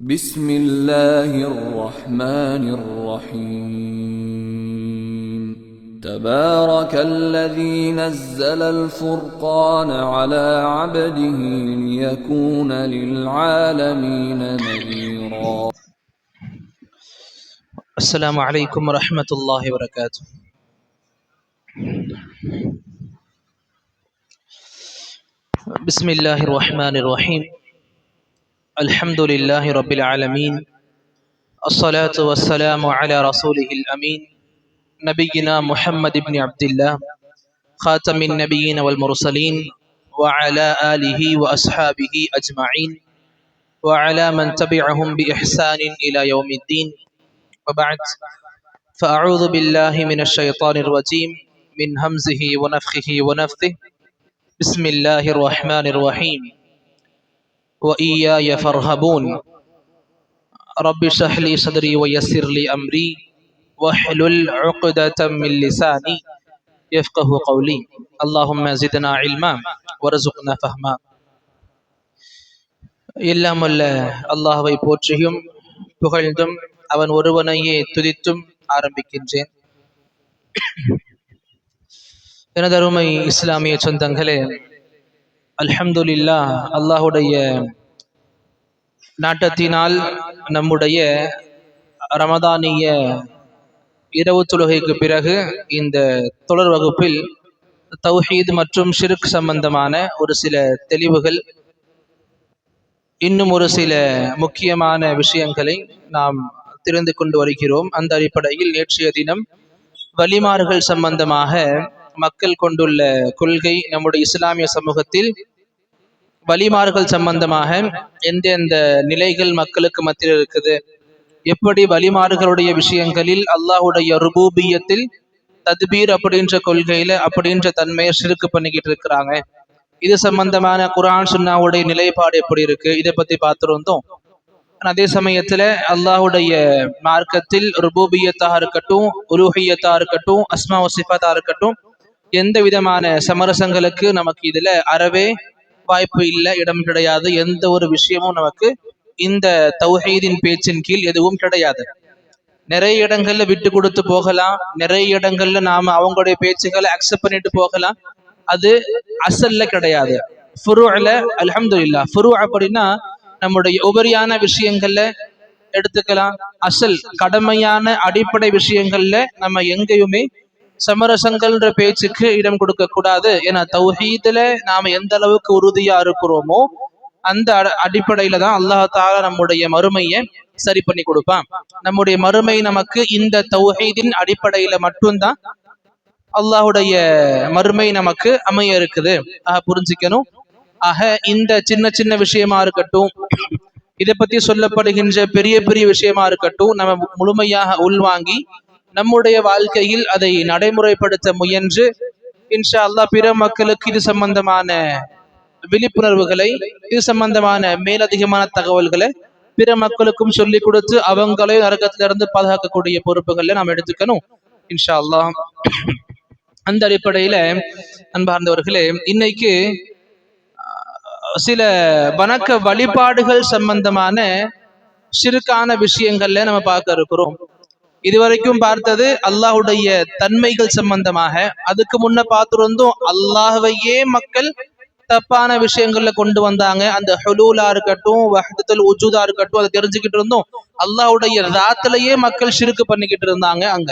بسم الله الرحمن الرحيم تبارك الذي نزل الفرقان على عبده ليكون للعالمين نذيرا. السلام عليكم ورحمة الله وبركاته. بسم الله الرحمن الرحيم. الحمد لله رب العالمين. الصلاة والسلام على رسوله الأمين نبينا محمد بن عبد الله خاتم النبيين والمرسلين وعلى آله وأصحابه أجمعين وعلى من تبعهم بإحسان إلى يوم الدين. وبعد، فأعوذ بالله من الشيطان الرجيم من همزه ونفخه ونفثه. بسم الله الرحمن الرحيم. وإياي فارهبون رب اشرح لي صدري ويسر لي أمري واحلل عقدة من لساني يفقه قولي. اللهم زدنا علما ورزقنا فهما. எல்லாம் வல்ல அல்லாஹ்வை போற்றியும் புகழ்ந்தும் அவன் ஒருவனையே துதித்தும் ஆரம்பிக்கின்றேன். எனதருமை இஸ்லாமிய சொந்தங்களே, அல்ஹம்துலில்லாஹ், அல்லாஹுடைய நாட்டத்தினால் நம்முடைய ரமதானிய இரவு தொழுகைக்கு பிறகு இந்த தொடர் வகுப்பில் தௌஹீத் மற்றும் ஷிர்க் சம்பந்தமான ஒரு சில தெளிவுகள், இன்னும் ஒரு சில முக்கியமான விஷயங்களை நாம் தெரிந்து கொண்டு வருகிறோம். அந்த அடிப்படையில் நேற்றைய தினம் வலிமார்கள் சம்பந்தமாக மக்கள் கொண்டுள்ள கொள்கை, நம்முடைய இஸ்லாமிய சமூகத்தில் வலிமார்கள் சம்பந்தமாக எந்தெந்த நிலைகள் மக்களுக்கு மத்தியில் இருக்குது, எப்படி வலிமார்களுடைய விஷயங்களில் அல்லாஹுடைய ருபூபியத்தில் தத்பீர் அப்படின்ற கொள்கையில அப்படின்ற தன்மையை ஷிர்க் பண்ணிக்கிட்டு இருக்கிறாங்க, இது சம்பந்தமான குர்ஆன் சுன்னாவுடைய நிலைப்பாடு எப்படி இருக்கு, இதை பத்தி பார்த்துருந்தோம். அதே சமயத்துல அல்லாஹுடைய மார்க்கத்தில் ருபூபியத்தாக இருக்கட்டும், உலூஹியத்தா இருக்கட்டும், அஸ்மா வசிஃபத்தா இருக்கட்டும், எந்த விதமான சமரசங்களுக்கு நமக்கு இதுல அறவே வாய்ப்பு இல்லை, இடம் கிடையாது. எந்த ஒரு விஷயமும் நமக்கு இந்த தௌஹீதின் பேச்சின் கீழ் எதுவும் கிடையாது. நிறைய இடங்கள்ல விட்டு கொடுத்து போகலாம், நிறைய இடங்கள்ல நாம அவங்களுடைய பேச்சுக்களை அக்செப்ட் பண்ணிட்டு போகலாம். அது அசல்ல கிடையாது. ஃபுரூஅல அல்ஹம்துலில்லாஹ், ஃபுரூ அப்படின்னா நம்முடைய உபரியான விஷயங்கள்ல எடுத்துக்கலாம். அசல் கடமையான அடிப்படை விஷயங்கள்ல நம்ம எங்கேயுமே சமரசங்கள்ன்ற பேச்சுக்கு இடம் கொடுக்க கூடாது. ஏன்னா தௌஹீதுல நாம எந்த அளவுக்கு உறுதியா இருக்கிறோமோ அந்த அடிப்படையில தான் அல்லாஹ் தஆலா நம்முடைய மறுமையை சரி பண்ணி கொடுப்பான். நம்முடைய மறுமை நமக்கு இந்த தௌஹீதின் அடிப்படையில மட்டும்தான் அல்லாஹுடைய மறுமை நமக்கு அமைய இருக்குது. புரிஞ்சுக்கணும். ஆக இந்த சின்ன சின்ன விஷயமா இருக்கட்டும், இதை பத்தி சொல்லப்படுகின்ற பெரிய பெரிய விஷயமா இருக்கட்டும், நம்ம முழுமையாக உள்வாங்கி நம்முடைய வாழ்க்கையில் அதை நடைமுறைப்படுத்த முயன்று இன்ஷா அல்லாஹ் பிற மக்களுக்கு இது சம்பந்தமான விழிப்புணர்வுகளை, இது சம்பந்தமான மேலதிகமான தகவல்களை பிற மக்களுக்கும் சொல்லிக் கொடுத்து அவங்களே நரகத்திலிருந்து பாதுகாக்கக்கூடிய பொறுப்புகளை நாம் எடுத்துக்கணும் இன்ஷா அல்லாஹ். அந்த அடிப்படையில அன்பார்ந்தவர்களே, இன்னைக்கு சில வணக்க வழிபாடுகள் சம்பந்தமான ஷிர்கான விஷயங்கள்ல நம்ம பார்க்க இருக்கிறோம். இதுவரைக்கும் பார்த்தது அல்லாஹுடைய தன்மைகள் சம்பந்தமாக. அதுக்கு முன்ன பார்த்திருந்தோம் அல்லாஹ்வையே மக்கள் தப்பான விஷயங்கள்ல கொண்டு வந்தாங்க. அந்த ஹுலூலா இருக்கட்டும், வஹ்தத்துல் உஜூதா இருக்கட்டும், அதை தெரிஞ்சுக்கிட்டு இருந்தோம். அல்லாஹுடைய ராத்திலேயே மக்கள் ஷிர்க் பண்ணிக்கிட்டு இருந்தாங்க அங்க.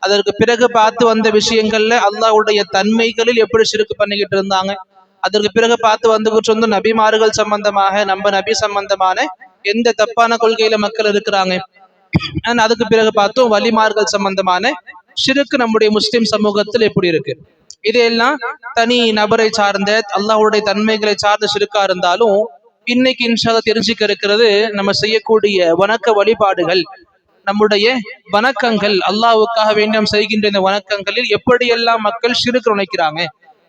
அதற்கு பிறகு பார்த்து வந்த விஷயங்கள்ல அல்லாஹுடைய தன்மைகளில் எப்படி ஷிர்க் பண்ணிக்கிட்டு இருந்தாங்க. அதற்கு பிறகு பார்த்து வந்துகிட்டு இருந்தோம் நபிமார்கள் சம்பந்தமாக, நம்ம நபி சம்பந்தமான எந்த தப்பான கொள்கையில மக்கள் இருக்கிறாங்க. அதுக்கு பிறகு பார்த்தோம் வலிமார்கள் சம்பந்தமான ஷிர்க் நம்முடைய முஸ்லிம் சமூகத்தில் எப்படி இருக்கு. இதெல்லாம் தனி நபரை சார்ந்த அல்லாஹ்வுடைய தன்மைகளை சார்ந்த ஷிர்கா இருந்தாலும், இன்னைக்கு இன்ஷா அல்லாஹ் தெரிஞ்சுக்க இருக்கிறது நம்ம செய்யக்கூடிய வணக்க வழிபாடுகள், நம்முடைய வணக்கங்கள், அல்லாஹ்வுக்காக வேண்டியம் செய்கின்ற இந்த வணக்கங்களில் எப்படியெல்லாம் மக்கள் ஷிர்க் நுழைக்கிறாங்க,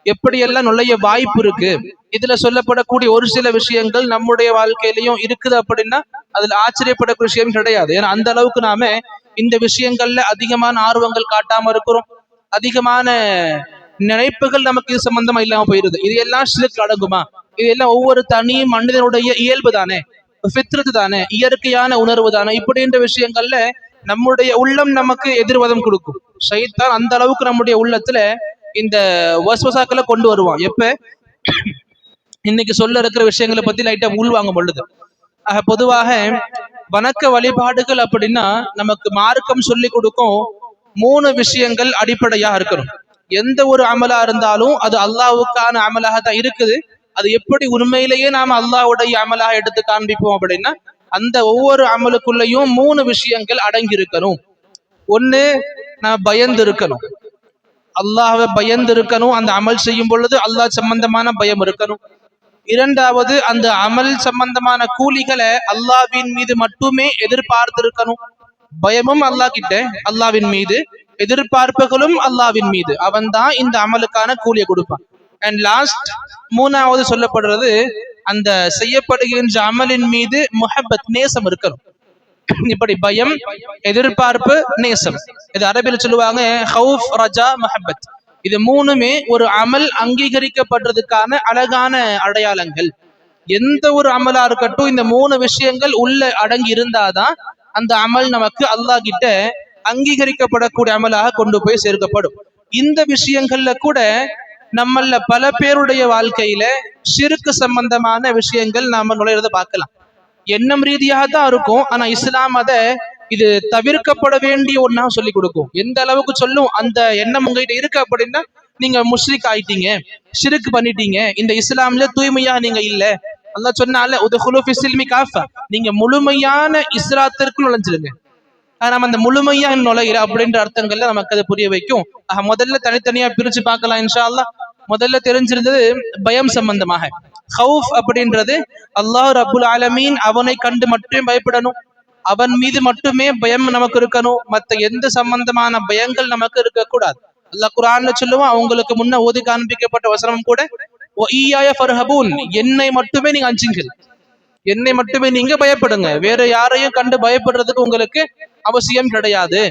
எப்படியெல்லாம் நுழைய வாய்ப்பு இருக்கு. இதுல சொல்லப்படக்கூடிய ஒரு சில விஷயங்கள் நம்முடைய வாழ்க்கையிலையும் இருக்குது அப்படின்னா அதுல ஆச்சரியப்படக்கூடிய விஷயம் கிடையாது. ஏன்னா அந்த அளவுக்கு நாம இந்த விஷயங்கள்ல அதிகமான ஆர்வங்கள் காட்டாம இருக்கிறோம். அதிகமான நினைப்புகள் நமக்கு இது சம்பந்தமா இல்லாம போயிருது. இது எல்லாம் ஷிர்க் அடங்குமா? இது எல்லாம் ஒவ்வொரு தனி மனிதனுடைய இயல்பு தானே. ஃபித்ரத் தானே, இயற்கையான உணர்வு தானே, இப்படின்ற விஷயங்கள்ல நம்முடைய உள்ளம் நமக்கு எதிர்வதம் கொடுக்கும். ஷைத்தான் அந்த அளவுக்கு நம்முடைய உள்ளத்துல இந்த வஸ்வசாக்களை கொண்டு வருவான். எப்ப இன்னைக்கு சொல்ல இருக்கிற விஷயங்களை பத்தி லைட்டா உள்வாங்கும் பொழுது. பொதுவாக வணக்க வழிபாடுகள் அப்படின்னா நமக்கு மார்க்கம் சொல்லி கொடுக்கும் 3 விஷயங்கள் அடிப்படையா இருக்கணும். எந்த ஒரு அமலா இருந்தாலும் அது அல்லாஹ்வுக்கான அமலாக தான் இருக்குது. அது எப்படி உண்மையிலேயே நாம அல்லாஹ்வுடைய அமலாக எடுத்து காண்பிப்போம் அப்படின்னா அந்த ஒவ்வொரு அமலுக்குள்ளேயும் 3 விஷயங்கள் அடங்கி இருக்கணும். ஒண்ணு, நான் பயந்து இருக்கணும், அல்லாஹ்வை பயந்து இருக்கணும். அந்த அமல் செய்யும் பொழுது அல்லாஹ் சம்பந்தமான பயம் இருக்கணும். இரண்டாவது, அந்த அமல் சம்பந்தமான கூலிகளை அல்லாஹ்வின் மீது மட்டுமே எதிர்பார்த்து இருக்கணும். பயமும் அல்லாஹ் கிட்ட, அல்லாஹ்வின் மீது, எதிர்பார்ப்புகளும் அல்லாஹ்வின் மீது. அவன் தான் இந்த அமலுக்கான கூலியை கொடுப்பான். அண்ட் லாஸ்ட், மூணாவது சொல்லப்படுறது, அந்த செய்யப்படுகின்ற அமலின் மீது முஹப்பத், நேசம் இருக்கணும். இப்படி பயம், எதிர்பார்ப்பு, நேசம். இது அரபியில் சொல்லுவாங்க ஹவுஃப், ரஜா, முஹப்பத். இது 3மே ஒரு அமல் அங்கீகரிக்கப்படுறதுக்கான அழகான அடையாளங்கள். எந்த ஒரு அமலா இருக்கட்டும் இந்த 3 விஷயங்கள் உள்ள அடங்கி இருந்தாதான் அந்த அமல் நமக்கு அல்லாஹ் கிட்ட அங்கீகரிக்கப்படக்கூடிய அமலாக கொண்டு போய் சேர்க்கப்படும். இந்த விஷயங்கள்ல கூட நம்மள பல பேருடைய வாழ்க்கையில ஷிர்க் சம்பந்தமான விஷயங்கள் நாம நுழைறத பார்க்கலாம். எண்ணம் ரீதியாக தான் இருக்கும், ஆனா இஸ்லாம் அதை இது தவிர்க்கப்பட வேண்டிய ஒன்னா சொல்லி கொடுக்கும். எந்த அளவுக்கு சொல்லும், அந்த எண்ணம் உங்ககிட்ட இருக்கு அப்படின்னா நீங்க முஷ்ரிக் ஆயிட்டீங்க, ஷிர்க் பண்ணிட்டீங்க, இந்த இஸ்லாம்ல தூய்மையா நீங்க இல்ல. அல்லாஹ் சொன்னால உதுகுலு ஃபிஸ்ஸில்மி காஃபா, நீங்க முழுமையான இஸ்லாத்திற்கு நுழைஞ்சிருங்க. நம்ம அந்த முழுமையா நுழையிற அப்படின்ற அர்த்தங்கள்ல நமக்கு அதை புரிய வைக்கும். முதல்ல தனித்தனியா பிரிச்சு பார்க்கலாம் இன்ஷா அல்லாஹ். முதல்ல தெரிஞ்சிருந்தது பயம் சம்பந்தமாக. ஹவுஃப் அப்படின்றது அல்லாஹ் ரப்புல் ஆலமீன் அவனை கண்டு மட்டுமே பயப்படணும், அவன் மீது மட்டுமே பயம் நமக்கு இருக்கணும். மற்ற எந்த சம்பந்தமான பயங்கள் நமக்கு இருக்கக்கூடாது. அல்லாஹ் குர்ஆன்ல சொல்லுவான், அவங்களுக்கு முன்ன ஓதி காண்பிக்கப்பட்ட வசனம் கூட வஇய்யாய ஃபர்ஹபூன், என்னை மட்டுமே நீங்க அஞ்சுங்கள், என்னை மட்டுமே நீங்க பயப்படுங்க, வேற யாரையும் கண்டு பயப்படுறதுக்கு உங்களுக்கு அவசியம் கிடையாது.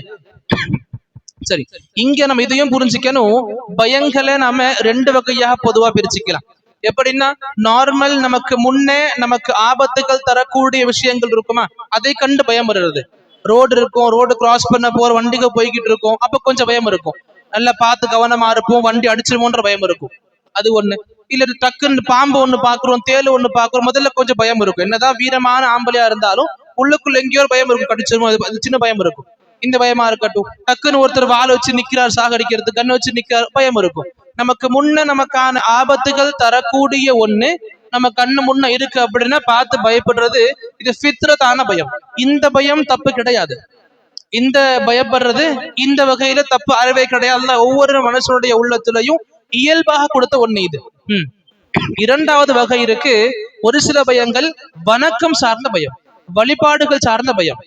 சரி, இங்க நம்ம இதையும் புரிஞ்சுக்கணும். பயங்களை நாம 2 வகையாக பொதுவா பிரிச்சுக்கலாம். எப்படின்னா, நார்மல் நமக்கு முன்னே நமக்கு ஆபத்துகள் தரக்கூடிய விஷயங்கள் இருக்குமா, அதை கண்டு பயம் வருறது. ரோடு இருக்கும், ரோடு கிராஸ் பண்ண போற வண்டிக்கு போய்கிட்டு இருக்கும், அப்ப கொஞ்சம் பயம் இருக்கும். நல்லா பார்த்து கவனமா இருப்போம், வண்டி அடிச்சிருமோன்ற பயம் இருக்கும், அது ஒண்ணு. இல்ல டக்குன்னு பாம்பு ஒண்ணு பாக்குறோம், தேளு ஒண்ணு பாக்குறோம், முதல்ல கொஞ்சம் பயம் இருக்கும். என்னதான் வீரமான ஆம்பளையா இருந்தாலும் உள்ளுக்குள்ள எங்கேயோ பயம் இருக்கும், கடிச்சிருமோ, அது சின்ன பயம் இருக்கும். இந்த பயமா இருக்கட்டும், டக்குன்னு ஒருத்தர் வாழ வச்சு நிக்கிறார், சாகடிக்கிறது, கண்ணு வச்சு நிக்கிறார், பயம் இருக்கும். நமக்கு முன்ன நமக்கான ஆபத்துகள் தரக்கூடிய ஒண்ணு நம்ம கண்ணு முன்ன இருக்கு அப்படின்னா பார்த்து பயப்படுறது, இது ஃபித்ரத்தான பயம். இந்த பயம் தப்பு கிடையாது, இந்த பயப்படுறது இந்த வகையில தப்பு அறவே கிடையாது. ஒவ்வொரு மனுஷனுடைய உள்ளத்திலையும் இயல்பாக கொடுத்த ஒண்ணு இது. இரண்டாவது வகை இருக்கு, ஒரு சில பயங்கள் வணக்கம் சார்ந்த பயம், வழிபாடுகள் சார்ந்த பயம்,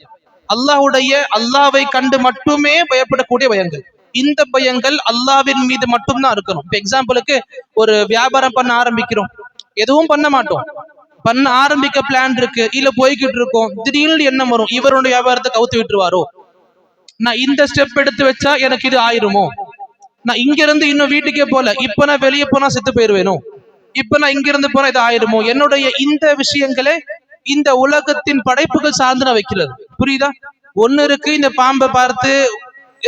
அல்லாஹ்வை கண்டு மட்டுமே பயப்படக்கூடிய பயங்கள். இந்த பயங்கள் அல்லாஹ்வின் மீது மட்டும்தான் இருக்கணும். இப்ப எக்ஸாம்பிளுக்கு, ஒரு வியாபாரம் பண்ண ஆரம்பிக்கிறோம், எதுவும் பண்ண மாட்டோம், பண்ண ஆரம்பிக்க பிளான் இருக்கு, இல்ல போய்கிட்டு இருக்கோம், திடீர்னு என்ன வரும், இவருடைய வியாபாரத்தை கவுத்து விட்டுருவாரோ, நான் இந்த ஸ்டெப் எடுத்து வச்சா எனக்கு இது ஆயிருமோ, நான் இங்க இருந்து இன்னும் வீட்டுக்கே போல, இப்ப நான் வெளியே போனா செத்து போயிருவேணும், இப்ப நான் இங்க இருந்து போனா இது ஆயிருமோ, என்னுடைய இந்த விஷயங்களே இந்த உலகத்தின் படைப்புகள் சார்ந்து நான் வைக்கிறது. புரியுதா? ஒண்ணு இருக்கு, இந்த பாம்பை பார்த்து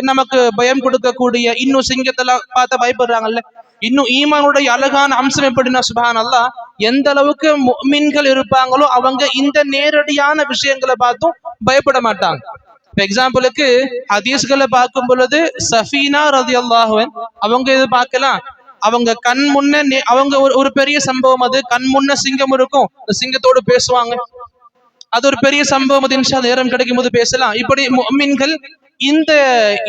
நமக்கு பயம் கொடுக்கக்கூடிய, இன்னும் சிங்கத்தெல்லாம் பார்த்து பயப்படுறாங்கல்ல. இன்னும் ஈமானுடைய அழகான அம்சம் எப்படின்னா, சுப்ஹானல்லாஹ், எந்த அளவுக்கு முஃமின்கள் இருப்பாங்களோ அவங்க இந்த நேரடியான விஷயங்களை பார்த்தும் பயப்பட மாட்டாங்க. எக்ஸாம்பிளுக்கு ஹதீஸ்களை பார்க்கும் பொழுது சஃபீனா ரலியல்லாஹு அன்ஹா அவங்க இது பார்க்கலாம், அவங்க கண் முன்ன அவங்க ஒரு பெரிய சம்பவம், அது கண் முன்ன சிங்கம் இருக்கும், சிங்கத்தோடு பேசுவாங்க, அது ஒரு பெரிய சம்பவம். அது இன்ஷா நேரம் கிடைக்கும் போது பேசலாம். இப்படி முஃமின்கள் இந்த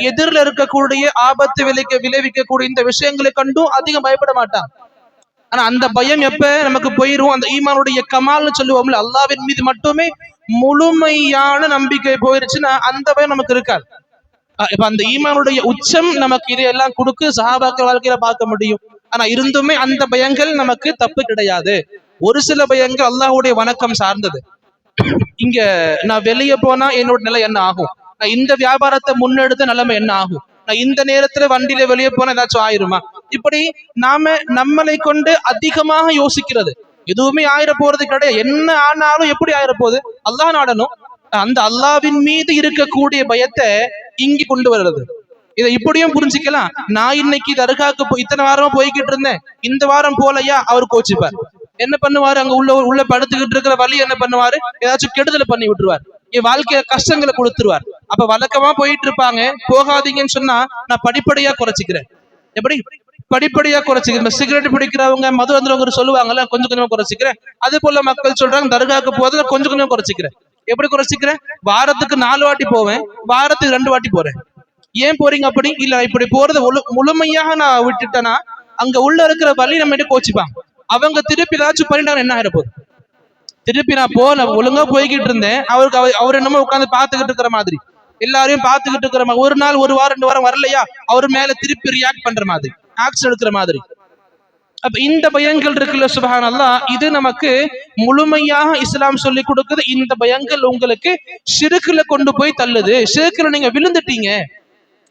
எதிரில் இருக்கக்கூடிய ஆபத்து விளைவிக்கக்கூடிய இந்த விஷயங்களை கண்டும் அதிகம் பயப்பட மாட்டாங்க. ஆனா அந்த பயம் எப்ப நமக்கு போயிரும், அந்த ஈமானுடைய கமால்னு சொல்லுவோம்ல, அல்லாஹ்வின் மீது மட்டுமே முழுமையான நம்பிக்கை போயிருச்சுன்னா அந்த பயம் நமக்கு இருக்காது. இப்ப அந்த ஈமானுடைய உச்சம் நமக்கு இதையெல்லாம் கொடுக்கு சஹாபாக்கள் வாழ்க்கையில பார்க்க முடியும். ஆனா இருந்துமே அந்த பயங்கள் நமக்கு தப்பு கிடையாது. ஒரு சில பயங்கள் அல்லாஹ்வுடைய வணக்கம் சார்ந்தது. இங்க நான் வெளியே போனா என்னோட நிலை என்ன ஆகும், நான் இந்த வியாபாரத்தை முன்னெடுத்த நிலைமை என்ன ஆகும், நான் இந்த நேரத்துல வண்டியில வெளியே போனா ஏதாச்சும் ஆயிருமா, இப்படி நாம நம்மளை கொண்டு அதிகமாக யோசிக்கிறது. எதுவுமே ஆயிர போறது கிடையாது. என்ன ஆனாலும் எப்படி ஆயிர போகுது? அல்லாஹ் நாடணும். அந்த அல்லாவின் மீது இருக்கக்கூடிய பயத்தை இங்க கொண்டு வர்றது. இதை இப்படியும் புரிஞ்சுக்கலாம். நான் இன்னைக்கு தர்காக்கு இத்தனை வாரமா போய்கிட்டு இருந்தேன், இந்த வாரம் போலையா அவர் கோச்சிப்பார். என்ன பண்ணுவாரு? அங்க உள்ள படுத்துக்கிட்டு இருக்கிற வழி என்ன பண்ணுவாரு? ஏதாச்சும் கெடுதலை பண்ணி விட்டுருவார். என் வாழ்க்கையில கஷ்டங்களை கொடுத்துருவார். அப்ப வழக்கமா போயிட்டு இருப்பாங்க, போகாதீங்கன்னு சொன்னா நான் படிப்படியா குறைச்சிக்கிறேன். எப்படி படிப்படியா குறைச்சிக்கிறேன்? சிகரெட் பிடிக்கிறவங்க, மது வந்தவங்க சொல்லுவாங்கல்ல, கொஞ்சம் கொஞ்சமா குறைச்சிக்கிறேன். அது போல மக்கள் சொல்றாங்க தர்காக்கு போறத கொஞ்சம் கொஞ்சம் குறைச்சிக்கிறேன். எப்படி குறைச்சிக்கிறேன்? வாரத்துக்கு 4 வாட்டி போவேன், வாரத்துக்கு 2 வாட்டி போறேன். ஏன் போறீங்க அப்படி? இல்ல இப்படி போறத முழுமையாக நான் விட்டுட்டேன்னா அங்க உள்ள இருக்கிற வழி நம்ம கோச்சிப்பாங்க. அவங்க திருப்பி ஏதாச்சும் பண்ணிட்டாங்க, என்ன ஆயிரப்போகுது? திருப்பி நான் போல ஒழுங்கா போய்கிட்டு இருந்தேன், அவர் என்னமோ உட்காந்து பாத்துக்கிட்டு இருக்கிற மாதிரி, எல்லாரையும் பாத்துக்கிட்டு இருக்கிற மாதிரி, ஒரு நாள் ஒரு வாரம் 2 வாரம் வரலையா அவர் மேல திருப்பி ரியாக்ட் பண்ற மாதிரி, ஆக்ஷன் எடுக்கிற மாதிரி. அப்ப இந்த பயங்கள் இருக்குல்ல, சுப்ஹானல்லாஹ், இது நமக்கு முழுமையாக இஸ்லாம் சொல்லி கொடுக்குது. இந்த பயங்கள் உங்களுக்கு ஷிர்க்ல கொண்டு போய் தள்ளுது. ஷிர்க்ல நீங்க விழுந்துட்டீங்க.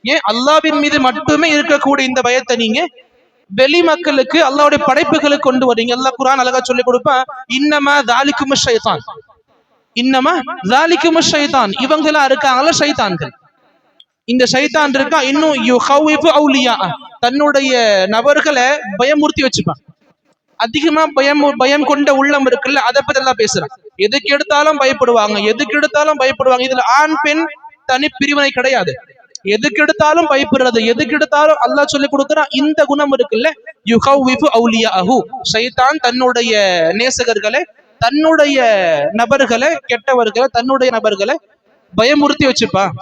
ஏன் அல்லாஹ்வின் மீது மட்டுமே இருக்கக்கூடிய இந்த பயத்தை நீங்க வெளி மக்களுக்கு, அல்லாஹ்வுடைய படைப்புகளுக்கு கொண்டு வரீங்க. அல்லாஹ் குர்ஆன் அழகா சொல்லி கொடுப்பான், இன்னமா தாலிக்கும் ஷைத்தான், இன்னமா தாலிக்கும் ஷைத்தான், இவங்களா இருக்காங்களா ஷைத்தான்கள். இந்த ஷைத்தான் இருக்கா, இன்னும் யுஹவ்விஃபு அவுலியா, தன்னுடைய நபர்களை பயமுறுத்தி வச்சுப்பான். அதிகமா பயம் கொண்ட உள்ளம் இருக்குல்ல, அதை பத்தி எல்லாம் பேசுறான். எதுக்கு எடுத்தாலும் பயப்படுவாங்க, எதுக்கு எடுத்தாலும் பயப்படுவாங்க. இதுல ஆண் பெண் தனி பிரிவினை கிடையாது. எதுக்கு எடுத்தாலும் பயப்படுறது, எதுக்கு எடுத்தாலும் அல்லாஹ் சொல்லி கொடுக்குறான். இந்த குணம் இருக்குல்ல, யுஹவ்விஃபு அவுலியாஹு, ஷைத்தான் தன்னுடைய நேசகர்களை, தன்னுடைய நபர்களை, கெட்டவர்களை, தன்னுடைய நபர்களை பயமுறுத்தி வச்சுப்பான்.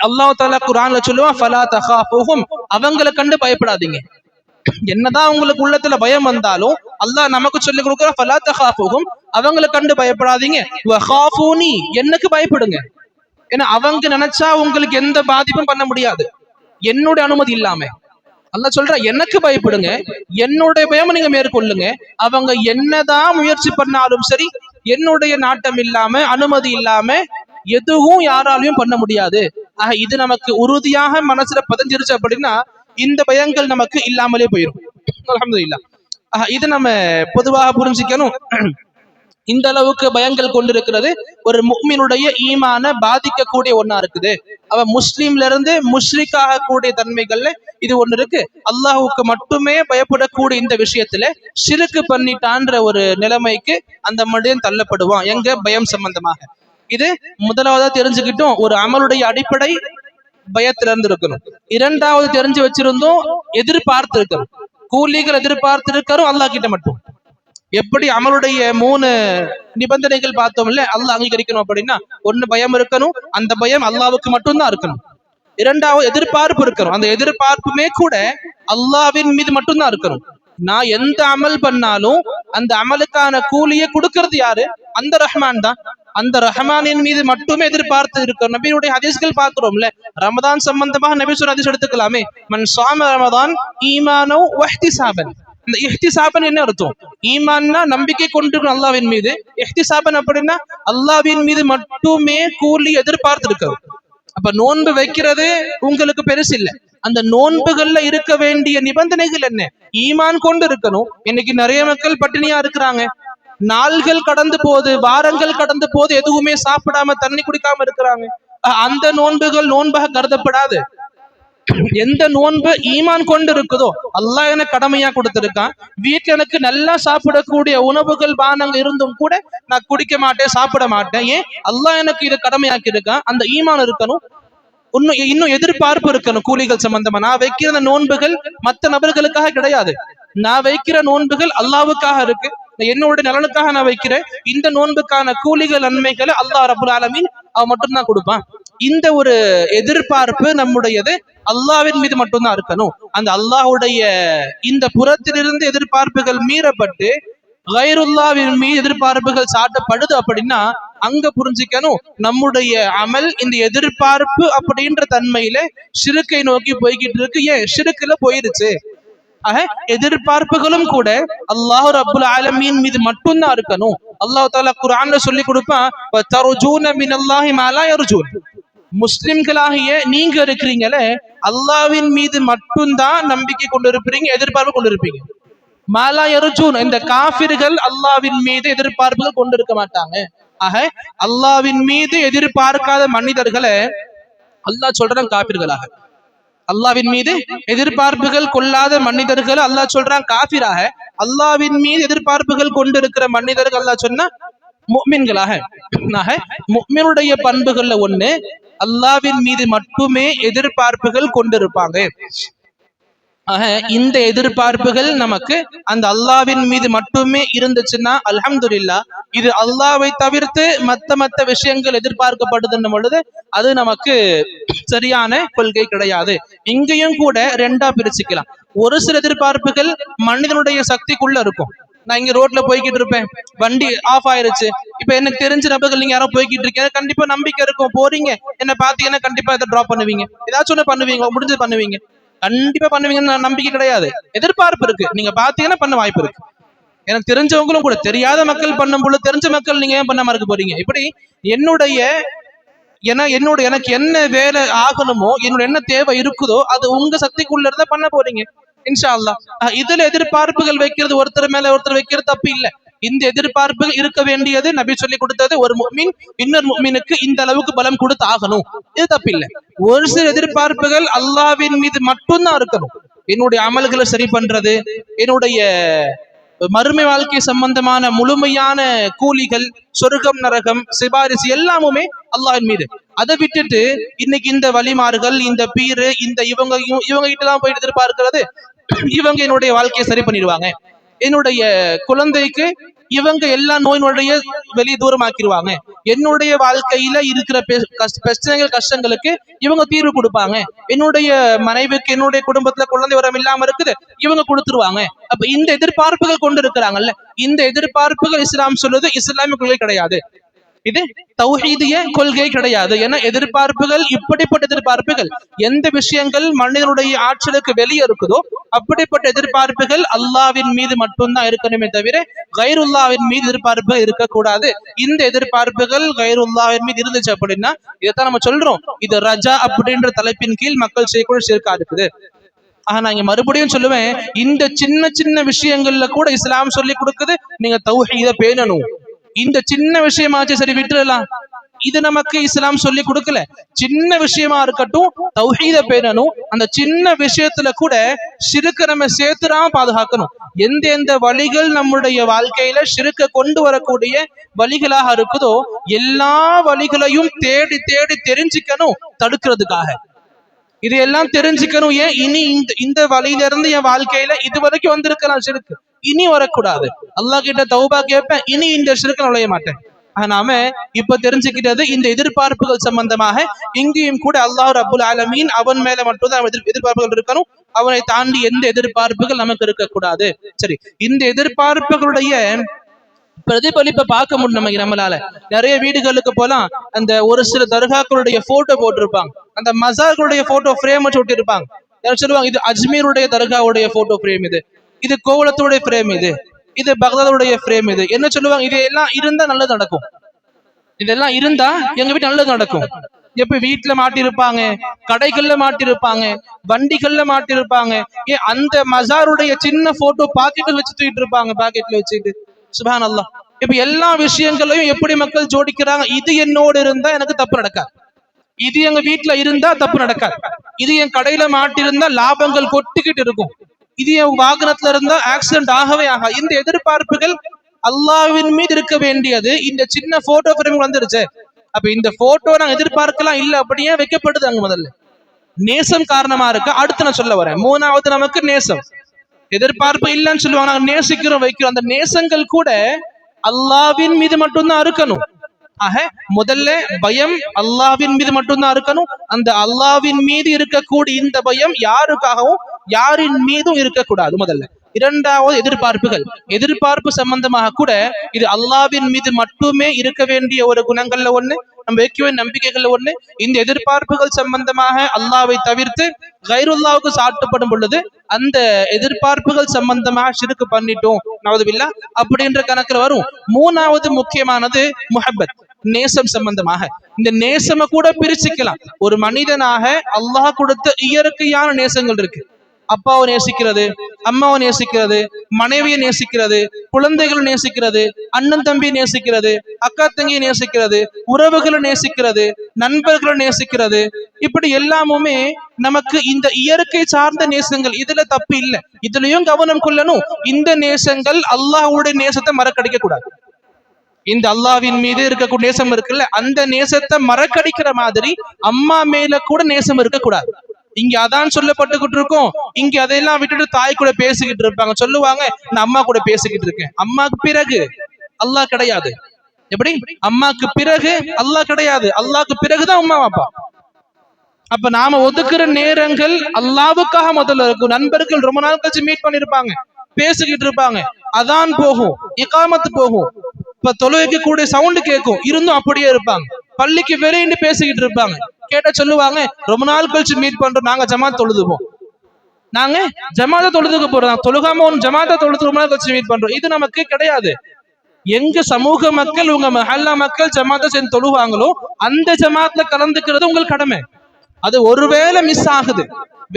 அல்லாஹ் தஆலா குர்ஆன்ல சொல்லுவான், ஃபலா தகாஃபுஹும், அவங்களை கண்டு பயப்படாதீங்க. என்னதான் உங்களுக்கு உள்ளத்துல பயம் வந்தாலும் அல்லாஹ் நமக்கு சொல்லி கொடுக்குறான், ஃபலா தகாஃபுஹும், அவங்களை கண்டு பயப்படாதீங்க, வகாஃபூனி, எனக்கு பயப்படுங்க. ஏன்னா அவங்க நினைச்சா உங்களுக்கு எந்த பாதிப்பும் பண்ண முடியாது என்னுடைய அனுமதி இல்லாம. அல்லாஹ் சொல்ற, எனக்கு பயப்படுங்க, என்னுடைய பயம் நீங்க மேற்கொள்ளுங்க. அவங்க என்னதான் முயற்சி பண்ணாலும் சரி, என்னுடைய நாட்டம் இல்லாம, அனுமதி இல்லாம எதுவும் யாராலையும் பண்ண முடியாது. ஆக இது நமக்கு உறுதியாக மனசுல பதிஞ்சிருச்சு அப்படின்னா இந்த பயங்கள் நமக்கு இல்லாமலே போயிடும். அல்ஹம்துலில்லாஹ். இது நம்ம பொதுவாக புரிஞ்சுக்கணும். இந்த அளவுக்கு பயங்கள் கொண்டிருக்கிறது ஒரு முஃமினுடைய ஈமான பாதிக்கக்கூடிய ஒண்ணா இருக்குது. அவன் முஸ்லீம்ல இருந்து முஷ்ரிக் ஆகக்கூடிய தன்மைகள்ல இது ஒண்ணு இருக்கு. அல்லாஹுக்கு மட்டுமே பயப்படக்கூடிய இந்த விஷயத்துல ஷிர்க் பண்ணிட்டான்ற ஒரு நிலைமைக்கு அந்த மனிதன் தள்ளப்படுவான். எங்க பயம் சம்பந்தமாக இது முதலாவதா தெரிஞ்சுக்கிட்டோம். ஒரு அமலுடைய அடிப்படை பயத்துல இருந்து இருக்கணும். இரண்டாவது தெரிஞ்சு வச்சிருந்தோம், எதிர்பார்த்து இருக்கணும். கூலிகள் எதிர்பார்த்து இருக்கிறோம் அல்லாஹ் கிட்ட மட்டும். எப்படி அமலுடைய 3 நிபந்தனைகள் பார்த்தோம்ல, அல்லாஹ் அங்கீகரிக்கணும் அப்படின்னா, ஒண்ணு பயம் இருக்கணும், அந்த பயம் அல்லாஹ்வுக்கு மட்டும்தான் இருக்கணும். இரண்டாவது எதிர்பார்ப்பு இருக்கணும், அந்த எதிர்பார்ப்புமே கூட அல்லாஹ்வின் மீது மட்டும்தான் இருக்கணும். நான் எந்த அமல் பண்ணாலும் அந்த அமலுக்கான கூலியை கொடுக்கிறது யாரு? அந்த ரஹ்மான் தான். அந்த ரஹ்மானின் மீது மட்டுமே எதிர்பார்த்து இருக்கணும். நபியுடைய ஹதீஸ்கள் பார்க்கிறோம்ல, ரமதான் சம்பந்தமாக நபி சொல்ற ஹதீஸ் எடுத்துக்கலாமே, மன் ஸாம ரமதான் ஈமானோ வஹ்திசாபன். இந்த இஹ்திசாபன் என்ன அர்த்தம்? ஈமான்னா நம்பிக்கை கொண்டிருக்கணும் அல்லாஹ்வின் மீது. இஹ்திசாபன் அப்படின்னா அல்லாஹ்வின் மீது மட்டுமே கூலி எதிர்பார்த்து இருக்கிறது. அப்ப நோன்பு வைக்கிறது உங்களுக்கு பெருசு இல்லை. அந்த நோன்புகள்ல இருக்க வேண்டிய நிபந்தனைகள் என்ன? ஈமான் கொண்டு இருக்கணும். இன்னைக்கு நிறைய மக்கள் பட்டினியா இருக்கிறாங்க. நாள்கள் கடந்து போகுது, வாரங்கள் கடந்து போது, எதுவுமே சாப்பிடாம தண்ணி குடிக்காம இருக்கிறாங்க. அந்த நோன்புகள் நோன்பாக கருதப்படாது. எந்த நோன்பு ஈமான் கொண்டு இருக்குதோ, அல்லாஹ் எனக்கு கடமையா கொடுத்திருக்கான், வீட்டுல எனக்கு நல்லா சாப்பிடக்கூடிய உணவுகள் பானங்கள் இருந்தும் கூட நான் குடிக்க மாட்டேன், சாப்பிட மாட்டேன். ஏன்? அல்லாஹ் எனக்கு இது கடமையாக்கி இருக்கான். அந்த ஈமான் இருக்கணும். இன்னும் எதிர்பார்ப்பு இருக்கணும் கூலிகள் சம்பந்தமா. நான் வைக்கிற நோன்புகள் மற்ற நபர்களுக்காக கிடையாது. நான் வைக்கிற நோன்புகள் அல்லாஹ்வுக்காக இருக்கு. என்னோட நலனுக்காக நான் வைக்கிறேன். இந்த நோன்புக்கான கூலிகள் நன்மைகளை அல்லாஹ் ரப்புல் ஆலமீன் அவன் மட்டும்தான் கொடுப்பான். இந்த ஒரு எதிர்பார்ப்பு நம்முடையது அல்லாஹ்வின் மீது மட்டும்தான் இருக்கணும். அந்த அல்லாஹ்வுடைய இந்த புறத்திலிருந்து எதிர்பார்ப்புகள் மீறப்பட்டு கைருல்லாஹ்வின் மீது எதிர்பார்ப்புகள் சாட்டப்படுது அப்படின்னா அங்க புரிஞ்சுக்கணும், நம்முடைய அமல் இந்த எதிர்பார்ப்பு அப்படின்ற தன்மையில ஷிர்க்கை நோக்கி போய்கிட்டு இருக்கு. ஏன்? ஷிர்க்ல போயிருச்சு. ஆக எதிர்பார்ப்புகளும் கூட அல்லாஹ் ரப்புல் ஆலமீன் மீது மட்டும்தான் இருக்கணும். அல்லாஹ் தஆலா குர்ஆன்ல சொல்லி கொடுப்பான், தர்ஜூன மினல்லாஹி மா லா யர்ஜூன். முஸ்லிம்களாகிய நீங்க இருக்கிறீங்களே, அல்லாஹ்வின் மீது மட்டும்தான் நம்பிக்கை கொண்டு இருப்பீங்க, எதிர்பார்ப்பு கொண்டு இருப்பீங்க. மாலா யர்ஜூன், இந்த காஃபிர்கள் அல்லாஹ்வின் மீது எதிர்பார்ப்புகள் கொண்டிருக்க மாட்டாங்க. ஆக அல்லாஹ்வின் மீது எதிர்பார்க்காத மனிதர்களை அல்லாஹ் சொல்றான் காஃபிர்களாக. அல்லாஹ்வின் மீது எதிர்பார்ப்புகள் கொள்ளாத மனிதர்கள் அல்லாஹ் சொல்றான் காஃபிராக. அல்லாஹ்வின் மீது எதிர்பார்ப்புகள் கொண்டிருக்கிற மனிதர்கள் அல்லாஹ் சொன்னா முஃமின்களாக. முஃமினுடைய பண்புகள்ல ஒண்ணு, அல்லாஹ்வின் மீது மட்டுமே எதிர்பார்ப்புகள் கொண்டிருப்பாங்க. ஆக இந்த எதிர்பார்ப்புகள் நமக்கு அந்த அல்லாஹ்வின் மீது மட்டுமே இருந்துச்சுன்னா அல்ஹம்துலில்லாஹ். இது அல்லாஹ்வை தவிர்த்து மத்த விஷயங்கள் எதிர்பார்க்கப்படுதுன்னும் பொழுது அது நமக்கு சரியான கொள்கை கிடையாது. இங்கேயும் கூட ரெண்டா பிரிச்சுக்கலாம். ஒரு சில எதிர்பார்ப்புகள் மனிதனுடைய சக்திக்குள்ள இருக்கும். நான் இங்க ரோட்ல போய்கிட்டு இருப்பேன், வண்டி ஆஃப் ஆயிருச்சு. இப்ப எனக்கு தெரிஞ்ச நபர்கள் நீங்க யாரோ போய்கிட்டு இருக்கீங்க, கண்டிப்பா நம்பிக்கை இருக்கும், போறீங்க, என்ன பாத்தீங்கன்னா கண்டிப்பா இதை டிராப் பண்ணுவீங்க, ஏதாச்சும் ஒண்ணு பண்ணுவீங்க, முடிஞ்சது பண்ணுவீங்க, கண்டிப்பா பண்ணுவீங்கன்னு நம்பிக்கை கிடையாது, எதிர்பார்ப்பு இருக்கு. நீங்க பாத்தீங்கன்னா பண்ண வாய்ப்பு இருக்கு. எனக்கு தெரிஞ்சவங்களும் கூட தெரியாத மக்கள் பண்ணும் பொழுது தெரிஞ்ச மக்கள் நீங்க ஏன் பண்ணாம இருக்க போறீங்க? இப்படி என்னுடைய எனக்கு என்ன வேலை ஆகணுமோ, என்னோட என்ன தேவை இருக்குதோ அது உங்க சக்திக்குள்ள இருந்தா பண்ண போறீங்க இன்ஷா அல்லாஹ். இதுல எதிர்பார்ப்புகள் வைக்கிறது, ஒருத்தர் மேல ஒருத்தர் வைக்கிறது தப்பு இல்லை. இந்த எதிர்பார்ப்புகள் இருக்க வேண்டியது நபி சொல்லி கொடுத்தது. ஒரு முஃமின் இன்னொரு முஃமினுக்கு இந்த அளவுக்கு பலம் கொடுத்து ஆகணும், இது தப்பு இல்லை. ஒரு சில எதிர்பார்ப்புகள் அல்லாஹ்வின் மீது மட்டும்தான் இருக்கணும். என்னுடைய அமல்களை சரி பண்றது, என்னுடைய மறுமை வாழ்க்கை சம்பந்தமான முழுமையான கூலிகள், சொர்க்கம் நரகம் சிபாரிசு எல்லாமுமே அல்லாஹ்வின் மீது. அதை விட்டுட்டு இன்னைக்கு இந்த வழிமார்கள், இந்த பீரு, இந்த இவங்க கிட்ட தான் போயிட்டு எதிர்பார்க்கிறது, இவங்க என்னுடைய வாழ்க்கையை சரி பண்ணிடுவாங்க, என்னுடைய குழந்தைக்கு இவங்க எல்லா நோயினுடைய வெளியே தூரமாக்கிடுவாங்க, என்னுடைய வாழ்க்கையில இருக்கிற பிரச்சனைகள் கஷ்டங்களுக்கு இவங்க தீர்வு கொடுப்பாங்க, என்னுடைய மனைவிக்கு என்னுடைய குடும்பத்துல குழந்தை வரம் இல்லாம இருக்குது இவங்க கொடுத்துருவாங்க. அப்ப இந்த எதிர்பார்ப்புகள் கொண்டு இருக்கிறாங்கல்ல, இந்த எதிர்பார்ப்புகள் இஸ்லாம் சொல்லுது இஸ்லாமிய கொள்கை கிடையாது, இது தௌஹீதிய கொள்கை கிடையாது. என எதிர்பார்ப்புகள், இப்படிப்பட்ட எதிர்பார்ப்புகள் எந்த விஷயங்கள் மனிதனுடைய ஆற்றலுக்கு வெளியே இருக்குதோ அப்படிப்பட்ட எதிர்பார்ப்புகள் அல்லாஹ்வின் மீது மட்டும்தான் இருக்கணுமே தவிர கைருல்லாவின் மீது எதிர்பார்ப்புகள் இருக்கக்கூடாது. இந்த எதிர்பார்ப்புகள் கைருல்லாவின் மீது இருந்துச்சு அப்படின்னா இதைத்தான் நம்ம சொல்றோம், இது ரஜா அப்படின்ற தலைப்பின் கீழ் மக்கள் செய்யக்கூடிய ஷிர்கா இருக்குது. ஆனா நான் இங்க மறுபடியும் சொல்லுவேன், இந்த சின்ன சின்ன விஷயங்கள்ல கூட இஸ்லாம் சொல்லி கொடுக்குது நீங்க தௌஹீத பேணணும். இந்த சின்ன விஷயமாச்சு சரி விட்டுறலாம், இது நமக்கு இஸ்லாம் சொல்லி கொடுக்கல. சின்ன விஷயமா இருக்கட்டும் தௌஹீத பேணணும். அந்த சின்ன விஷயத்துல கூட ஷிர்க்க நம்ம சேர்த்துடாம பாதுகாக்கணும். எந்த வழிகள் நம்முடைய வாழ்க்கையில ஷிர்க்க கொண்டு வரக்கூடிய வழிகளாக இருக்குதோ எல்லா வழிகளையும் தேடி தேடி தெரிஞ்சுக்கணும் தடுக்கிறதுக்காக. இதையெல்லாம் தெரிஞ்சுக்கணும். ஏன் இனி இந்த வழியில இருந்து என் வாழ்க்கையில இது வரைக்கும் வந்திருக்கலாம் ஷிர்க், இனி வரக்கூடாது. அல்லாஹ் கிட்ட தௌபா கேட்பேன், இனி இந்த ஷிர்க்ல நுழைய மாட்டேன். நாம இப்ப தெரிஞ்சுக்கிட்டது இந்த எதிர்பார்ப்புகள் சம்பந்தமாக. இங்கேயும் கூட அல்லாஹ் ரப்புல் ஆலமீன் அவன் மேல மட்டும்தான் எதிர்பார்ப்புகள் இருக்கணும், அவனை தாண்டி எந்த எதிர்பார்ப்புகள் நமக்கு இருக்கக்கூடாது. சரி, இந்த எதிர்பார்ப்புகளுடைய பிரதிபலிப்பை பார்க்க முடியும் நம்மளால. நிறைய வீடுகளுக்கு போலாம், அந்த ஒரு சில தர்காக்களுடைய போட்டோ போட்டிருப்பாங்க, அந்த மசார்களுடைய போட்டோ ஃப்ரேம் வச்சு ஒட்டிருப்பாங்க. சொல்லுவாங்க இது அஜ்மீருடைய தர்காவுடைய போட்டோ ஃப்ரேம், இது கோவலத்துடைய ஃப்ரேம், இது பக்தாதுடைய ஃப்ரேம். இது என்ன சொல்லுவாங்க, இது எல்லாம் இருந்தா நல்லது நடக்கும், இதெல்லாம் இருந்தா எங்க வீட்டு நல்லது நடக்கும். எப்ப வீட்டுல மாட்டிருப்பாங்க, கடைகள்ல மாட்டிருப்பாங்க, வண்டிகள்ல மாட்டிருப்பாங்க. ஏன் அந்த மசாருடைய சின்ன போட்டோ பாக்கெட்ல வச்சு தூக்கிட்டு இருப்பாங்க, பாக்கெட்ல வச்சுட்டு. சுப்ஹான் அல்லாஹ். இப்ப எல்லா விஷயங்களையும் எப்படி மக்கள் ஜோடிக்கிறாங்க, இது என்னோடு இருந்தா எனக்கு தப்பு நடக்காது, இது எங்க வீட்டுல இருந்தா தப்பு நடக்காது, இது என் கடையில மாட்டிருந்தா லாபங்கள் கொட்டிக்கிட்டு இருக்கும், இது என் வாகனத்துல இருந்தா ஆக்சிடென்ட் ஆகவே ஆகா. இந்த எதிர்பார்ப்புகள் அல்லாஹ்வின் மீது இருக்க வேண்டியது இந்த சின்ன போட்டோ ஃப்ரேம் வந்துருச்சு. அப்ப இந்த போட்டோ நாங்க எதிர்பார்க்கலாம் இல்ல, அப்படியே வைக்கப்படுது அங்க. முதல்ல நேசம் காரணமா இருக்கு. அடுத்து நான் சொல்ல வரேன், மூணாவது நமக்கு நேசம். எதிர்பார்ப்பு இல்லைன்னு சொல்லுவாங்க, நாங்க நேசிக்கிறோம் வைக்கிறோம். அந்த நேசங்கள் கூட அல்லாஹ்வின் மீது மட்டும்தான் இருக்கணும். ஆக முதல்ல பயம் அல்லாஹ்வின் மீது மட்டும்தான் இருக்கணும். அந்த அல்லாஹ்வின் மீது இருக்கக்கூடிய இந்த பயம் யாருக்காகவும் யாரின் மீதும் இருக்கக்கூடாது முதல்ல. இரண்டாவது எதிர்பார்ப்பு சம்பந்தமாக கூட இது அல்லாஹ்வின் மீது மட்டுமே இருக்க வேண்டிய ஒரு குணங்கள்ல ஒண்ணு, நம்ம வைக்க நம்பிக்கைகள்ல ஒண்ணு. இந்த எதிர்பார்ப்புகள் சம்பந்தமாக அல்லாஹ்வை தவிர்த்து கைருல்லாவுக்கு சாட்டப்படும் பொழுது அந்த எதிர்பார்ப்புகள் சம்பந்தமாக ஷிர்க் பண்ணிட்டோம் நவுதுபில்லா அப்படின்ற கணக்குல வரும். மூணாவது முக்கியமானது முஹப்பத், நேசம் சம்பந்தமாக. இந்த நேசம கூட பிரிச்சுக்கலாம். ஒரு மனிதனாக அல்லாஹ் கொடுத்த இயற்கையான நேசங்கள் இருக்கு, அப்பாவை நேசிக்கிறது, அம்மாவை நேசிக்கிறது, மனைவியை நேசிக்கிறது, குழந்தைகளை நேசிக்கிறது, அண்ணன் தம்பியை நேசிக்கிறது, அக்கா தங்கியை நேசிக்கிறது, உறவுகளை நேசிக்கிறது, நண்பர்களை நேசிக்கிறது, இப்படி எல்லாமுமே நமக்கு இந்த இயற்கை சார்ந்த நேசங்கள். இதுல தப்பு இல்லை, இதுலயும் கவனம் கொள்ளணும். இந்த நேசங்கள் அல்லாஹ்வுடைய நேசத்தை மறக்கடிக்க கூடாது. இந்த அல்லாஹ்வின் மீது இருக்கக்கூடிய நேசம் இருக்குல்ல, அந்த நேசத்தை மறக்கடிக்கிற மாதிரி அம்மா மேல கூட நேசம் இருக்கக்கூடாது. இங்க அதான் சொல்லப்பட்டுக்கிட்டு இருக்கோம், இங்க அதையெல்லாம் விட்டுட்டு தாய் கூட பேசிக்கிட்டு இருப்பாங்க. சொல்லுவாங்க, நான் அம்மா கூட பேசிக்கிட்டு இருக்கேன். அம்மாக்கு பிறகு அல்லாஹ் கிடையாது. எப்படி? அம்மாக்கு பிறகு அல்லாஹ் கிடையாது, அல்லாஹ்க்கு பிறகுதான் அம்மா அப்பா. அப்ப நாம ஒதுக்குற நேரங்கள் அல்லாஹ்வுக்காக முதல்ல இருக்கும். நண்பர்கள் ரொம்ப நாள் கழிச்சு மீட் பண்ணிருப்பாங்க, பேசிக்கிட்டு இருப்பாங்க, அதான் போகும், இகாமத்து போகும், இப்ப தொழுகைக்கு கூட சவுண்ட் கேட்கும், இருந்தும் அப்படியே இருப்பாங்க. பள்ளிக்கு வெளியே பேசிக்கிட்டு இருப்பாங்க. கேட்ட சொல்லுவாங்க, ரொம்ப நாள் கழிச்சு மீட் பண்றோம், நாங்க ஜமாத் தொழுதுவோம், நாங்க ஜமாத தொழுதுக்கு போறோம், தொழுகாம ஒன்று ஜமாத தொழுது ரொம்ப நாள் கழிச்சு மீட் பண்றோம். இது நமக்கு கிடையாது. எங்க சமூக மக்கள், உங்க மஹல்லா மக்கள் ஜமாத்தை சேர்ந்து தொழுவாங்களோ அந்த ஜமாத்ல கலந்துக்கிறது உங்கள் கடமை. அது ஒருவேளை மிஸ் ஆகுது,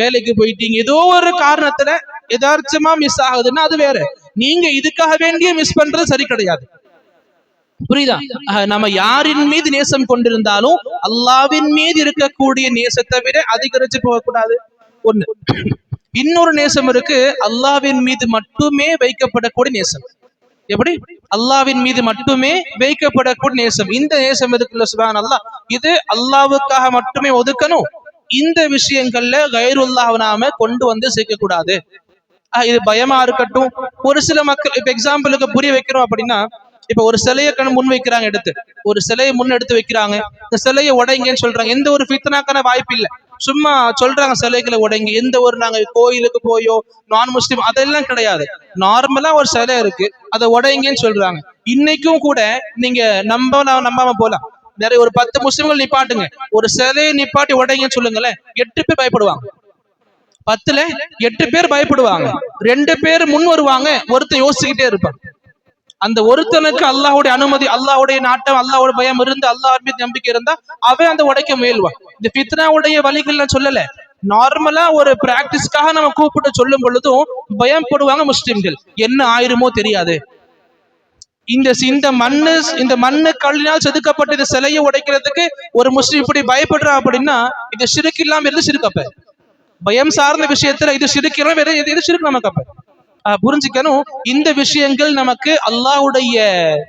வேலைக்கு போயிட்டீங்க, ஏதோ ஒரு காரணத்துல எதார்த்தமா மிஸ் ஆகுதுன்னா அது வேற. நீங்க இதுக்காக வேண்டிய மிஸ் பண்றது சரி கிடையாது. புரியுதா? நம்ம யாரின் மீது நேசம் கொண்டிருந்தாலும் அல்லாஹ்வின் மீது இருக்கக்கூடிய நேசத்தை விட அதிகரிச்சு போகக்கூடாது. ஒண்ணு. இன்னொரு நேசம் இருக்கு, அல்லாஹ்வின் மீது மட்டுமே வைக்கப்படக்கூடிய நேசம். எப்படி? அல்லாஹ்வின் மீது மட்டுமே வைக்கப்படக்கூடிய நேசம். இந்த நேசம் இருக்குல்ல, சுப்ஹானல்லாஹ், இது அல்லாஹ்வுக்காக மட்டுமே ஒதுக்கணும். இந்த விஷயங்கள்ல கைருல்லாஹ் நாம கொண்டு வந்து சேர்க்க கூடாது. இது பயமா இருக்கட்டும். ஒரு சில மக்கள், இப்ப எக்ஸாம்பிளுக்கு புரிய வைக்கிறோம் அப்படின்னா, இப்ப ஒரு சிலையை முன் வைக்கிறாங்க, எடுத்து ஒரு சிலையை முன் எடுத்து வைக்கிறாங்க, இந்த சிலையை உடைங்கன்னு சொல்றாங்க. எந்த ஒரு ஃபித்னாக்கான வாய்ப்பு இல்லை, சும்மா சொல்றாங்க சிலைகளை உடைங்க. எந்த ஒரு நாங்க கோயிலுக்கு போயோ நான் முஸ்லிம் அதெல்லாம் கிடையாது. நார்மலா ஒரு சிலை இருக்கு, அதை உடைங்கன்னு சொல்றாங்க. இன்னைக்கும் கூட நீங்க நம்பாம போலாம். நிறைய ஒரு 10 முஸ்லிம்கள் நிப்பாட்டுங்க, ஒரு சிலையை நிப்பாட்டி உடைங்கன்னு சொல்லுங்களேன், 8 பேர் பயப்படுவாங்க. 10ல 8 பேர் பயப்படுவாங்க, 2 பேர் முன் வருவாங்க, ஒருத்தர் யோசிச்சுக்கிட்டே இருப்பான். அந்த ஒருத்தனுக்கு அல்லாஹ்வுடைய அனுமதி, அல்லாஹ்வுடைய நாட்டம், அல்லாஹ்வுடைய பயம் இருந்து, அல்லாஹ் மீது நம்பிக்கை இருந்தா அவன் அந்த உடைக்க முயல்வான். இந்த ஃபித்னாவுடைய வழிகள் நான் சொல்லல, நார்மலா ஒரு பிராக்டிஸ்க்காக நம்ம கூப்பிட்டு சொல்லும் பொழுதும் பயப்படுவாங்க முஸ்லிம்கள். என்ன ஆயிருமோ தெரியாது. இந்த மண்ணு கல்லினால் செதுக்கப்பட்ட இந்த சிலையை உடைக்கிறதுக்கு ஒரு முஸ்லிம் இப்படி பயப்படுறா அப்படின்னா இது ஷிர்க் இல்லாம இருந்து ஷிர்க். அப்ப பயம் சார்ந்த விஷயத்துல இது ஷிர்க் இல்லாம வேற எது ஷிர்க் நமக்கு? அப்ப புரிஞ்சுக்கணும், இந்த விஷயங்கள் நமக்கு அல்லாஹ்வுடைய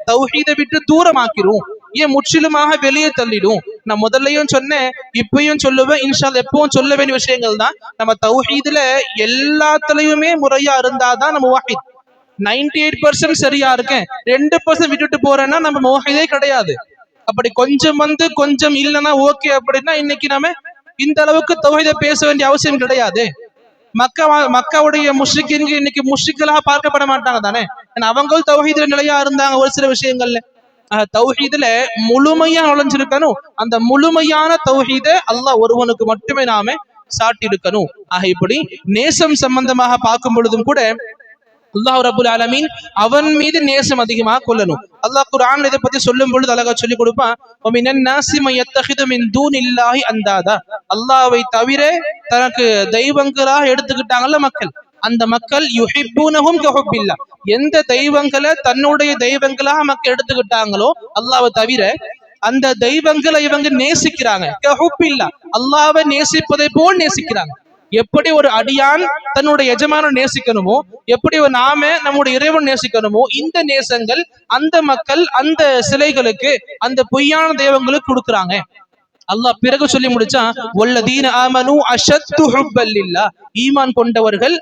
தௌஹீதை விட்டு தூரமாக்கிரும், ஏன் முற்றிலுமாக வெளியே தள்ளிடும். நான் முதல்லையும் சொன்னேன், இப்பயும் சொல்லுவேன், இன்ஷா அல்லாஹ் எப்பவும் சொல்ல வேண்டிய விஷயங்கள் தான். நம்ம தௌஹீதுல எல்லாத்துலயுமே முறையா இருந்தாதான் நம்ம வாஹித். 98% சரியா இருக்கேன், 2% விட்டுட்டு போறேன்னா நம்ம முவாஹிதே கிடையாது. அப்படி கொஞ்சம் கொஞ்சம் இல்லைன்னா ஓகே அப்படின்னா இன்னைக்கு நாம இந்த அளவுக்கு தௌஹீதை பேச வேண்டிய அவசியம் கிடையாது. மக்காவுடைய முஷ்ரிக்கீன்கள் இன்னைக்கு முஷ்ரிக்களாக பார்க்கப்பட மாட்டாங்க தானே, அவங்க தௌஹீதுல நிலையா இருந்தாங்க. ஒரு சில விஷயங்கள்ல தௌஹீதுல முழுமையா நுழைஞ்சிருக்கணும். அந்த முழுமையான தௌஹீதை அல்லாஹ் ஒருவனுக்கு மட்டுமே நாம சாட்டி இருக்கணும். இப்படி நேசம் சம்பந்தமாக பார்க்கும் பொழுதும் கூட அல்லாஹ் ரப்புல் ஆலமீன் அவன் மீது நேசம் அதிகமாக கொள்ளணும். அல்லாஹ் குர்ஆன் இதை பத்தி சொல்லும் பொழுது அழகா சொல்லி கொடுப்பான், வமினன் நாஸி மன் யத்தகிது மின் தூனில்லாஹி அந்தாதா. அல்லாஹ்வை தவிர தனக்கு தெய்வங்களாக எடுத்துக்கிட்டாங்கல்ல மக்கள், அந்த மக்கள் யுஹிப்பூனஹும் கஹுப்பில்லாஹ், எந்த தெய்வங்களை தன்னுடைய தெய்வங்களாக மக்கள் எடுத்துக்கிட்டாங்களோ அல்லாஹ்வை தவிர அந்த தெய்வங்களை இவங்க நேசிக்கிறாங்க. கஹுப்பில்லாஹ், அல்லாஹ்வை நேசிப்பதை போல் நேசிக்கிறாங்க. எப்படி ஒரு அடியான் தன்னுடைய எஜமான நேசிக்கணுமோ, எப்படி நாம நம்முடைய இறைவன் நேசிக்கணுமோ, இந்த நேசங்கள் அந்த மக்கள் அந்த சிலைகளுக்கு, அந்த பொய்யான தெய்வங்களுக்கு கொடுக்குறாங்க. அல்லாஹ் பிறகு சொல்லி முடிச்சா, வல்லதீன ஆமனு அஷத்து ஹுப்பல் லில்லாஹ், ஈமான் கொண்டவர்கள்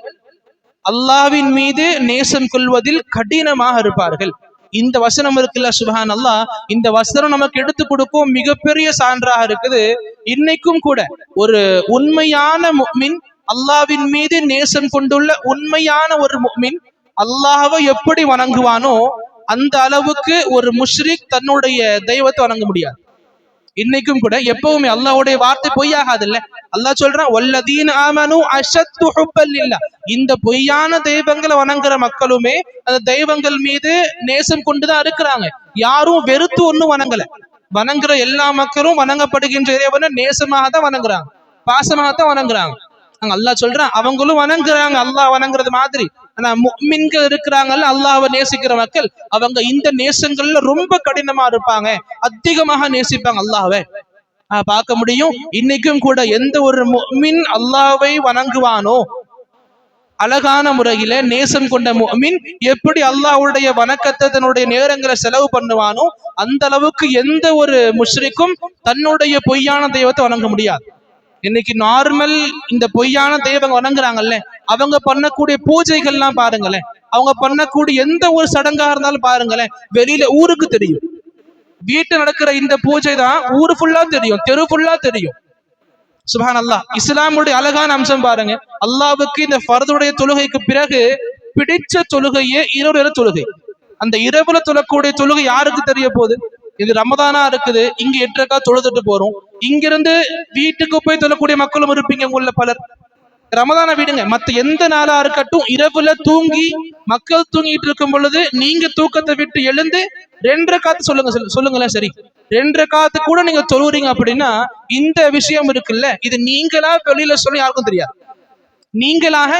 அல்லாஹ்வின் மீது நேசம் கொள்வதில் கடினமாக இருப்பார்கள். இந்த வசனம் இருக்குல்ல, சுப்ஹான் அல்லாஹ், இந்த வசனம் நமக்கு எடுத்து கொடுக்கும் மிகப்பெரிய சான்றாக இருக்குது. இன்னைக்கும் கூட ஒரு உண்மையான முஃமின், அல்லாஹ்வின் மீது நேசம் கொண்டுள்ள உண்மையான ஒரு முஃமின் அல்லாஹ்வை எப்படி வணங்குவானோ அந்த அளவுக்கு ஒரு முஷ்ரிக் தன்னுடைய தெய்வத்தை வணங்க முடியாது. இன்னைக்கும் கூட எப்பவுமே அல்லாஹ்வுடைய வார்த்தை பொய்யாகாது இல்ல. அல்லாஹ் சொல்றான், வல்லதீன ஆமனு அஷத்து ஹுப்பல் லில்லாஹ், இந்த பொய்யான தெய்வங்களை வணங்குற மக்களுமே அந்த தெய்வங்கள் மீது நேசம் கொண்டுதான் இருக்கிறாங்க. யாரும் வெறுத்து ஒண்ணும் வணங்கல. வணங்குற எல்லா மக்களும் வணங்கப்படுகின்ற இறைவனை நேசமாக தான் வணங்குறாங்க, பாசமாக தான் வணங்குறாங்க. அங்க அல்லாஹ் சொல்றான் அவங்களும் வணங்குறாங்க அல்லாஹ் வணங்குறது மாதிரி. ஆனா முஃமின்கள் இருக்கிறாங்கல்ல, அல்லாஹ்வை நேசிக்கிற மக்கள், அவங்க இந்த நேசங்கள்ல ரொம்ப கடினமா இருப்பாங்க, அதிகமாக நேசிப்பாங்க அல்லாஹ்வை. பார்க்க முடியும் இன்னைக்கும் கூட எந்த ஒரு முஃமின் அல்லாஹ்வை வணங்குவானோ, அழகான முறையில நேசம் கொண்ட முஃமின் எப்படி அல்லாஹ்வுடைய வணக்கத்தை தன்னுடைய நேரங்களை செலவு பண்ணுவானோ, அந்த அளவுக்கு எந்த ஒரு முஷ்ரிக்கும் தன்னுடைய பொய்யான தெய்வத்தை வணங்க முடியாது. இன்னைக்கு நார்மல் இந்த பொய்யான தெய்வங்க வணங்குறாங்கல்ல, அவங்க பண்ணக்கூடிய பூஜைகள்லாம் பாருங்களேன், அவங்க பண்ணக்கூடிய எந்த ஒரு சடங்கா இருந்தாலும் பாருங்களேன், வெளியில ஊருக்கு தெரியும். வீட்டு நடக்கிற இந்த பூஜை தான் ஊரு ஃபுல்லா தெரியும், தெரு ஃபுல்லா தெரியும். சுப்ஹானல்லாஹ். இஸ்லாமுடைய அழகான அம்சம் பாருங்க, அல்லாஹ்வுக்கு இந்த ஃபர்துடைய தொழுகைக்கு பிறகு பிடிச்ச தொழுகையே இரவு தொழுகை. அந்த இரவுல தொழக்கூடிய தொழுகை யாருக்கு தெரிய போகுது? இது ரமதானா இருக்குது, இங்க 8 ரக்காத் தொழுதுட்டு போறோம். இங்கிருந்து வீட்டுக்கு போய் தொழக்கூடிய மக்களும் இருப்பீங்க உங்கள பலர். ரமதான விடுங்க, மத்த எந்த நாளா இருக்கட்டும், இரவுல தூங்கி மக்கள் தூங்கிட்டு இருக்கும் பொழுது நீங்க தூக்கத்தை விட்டு எழுந்து 2 ரக்காத் சொல்லுங்களேன். சரி, 2 ரக்காத் கூட நீங்க தொழுறீங்க அப்படின்னா, இந்த விஷயம் இருக்குல்ல, இது நீங்களா வெளியில சொல்ல யாருக்கும் தெரியாது. நீங்களாக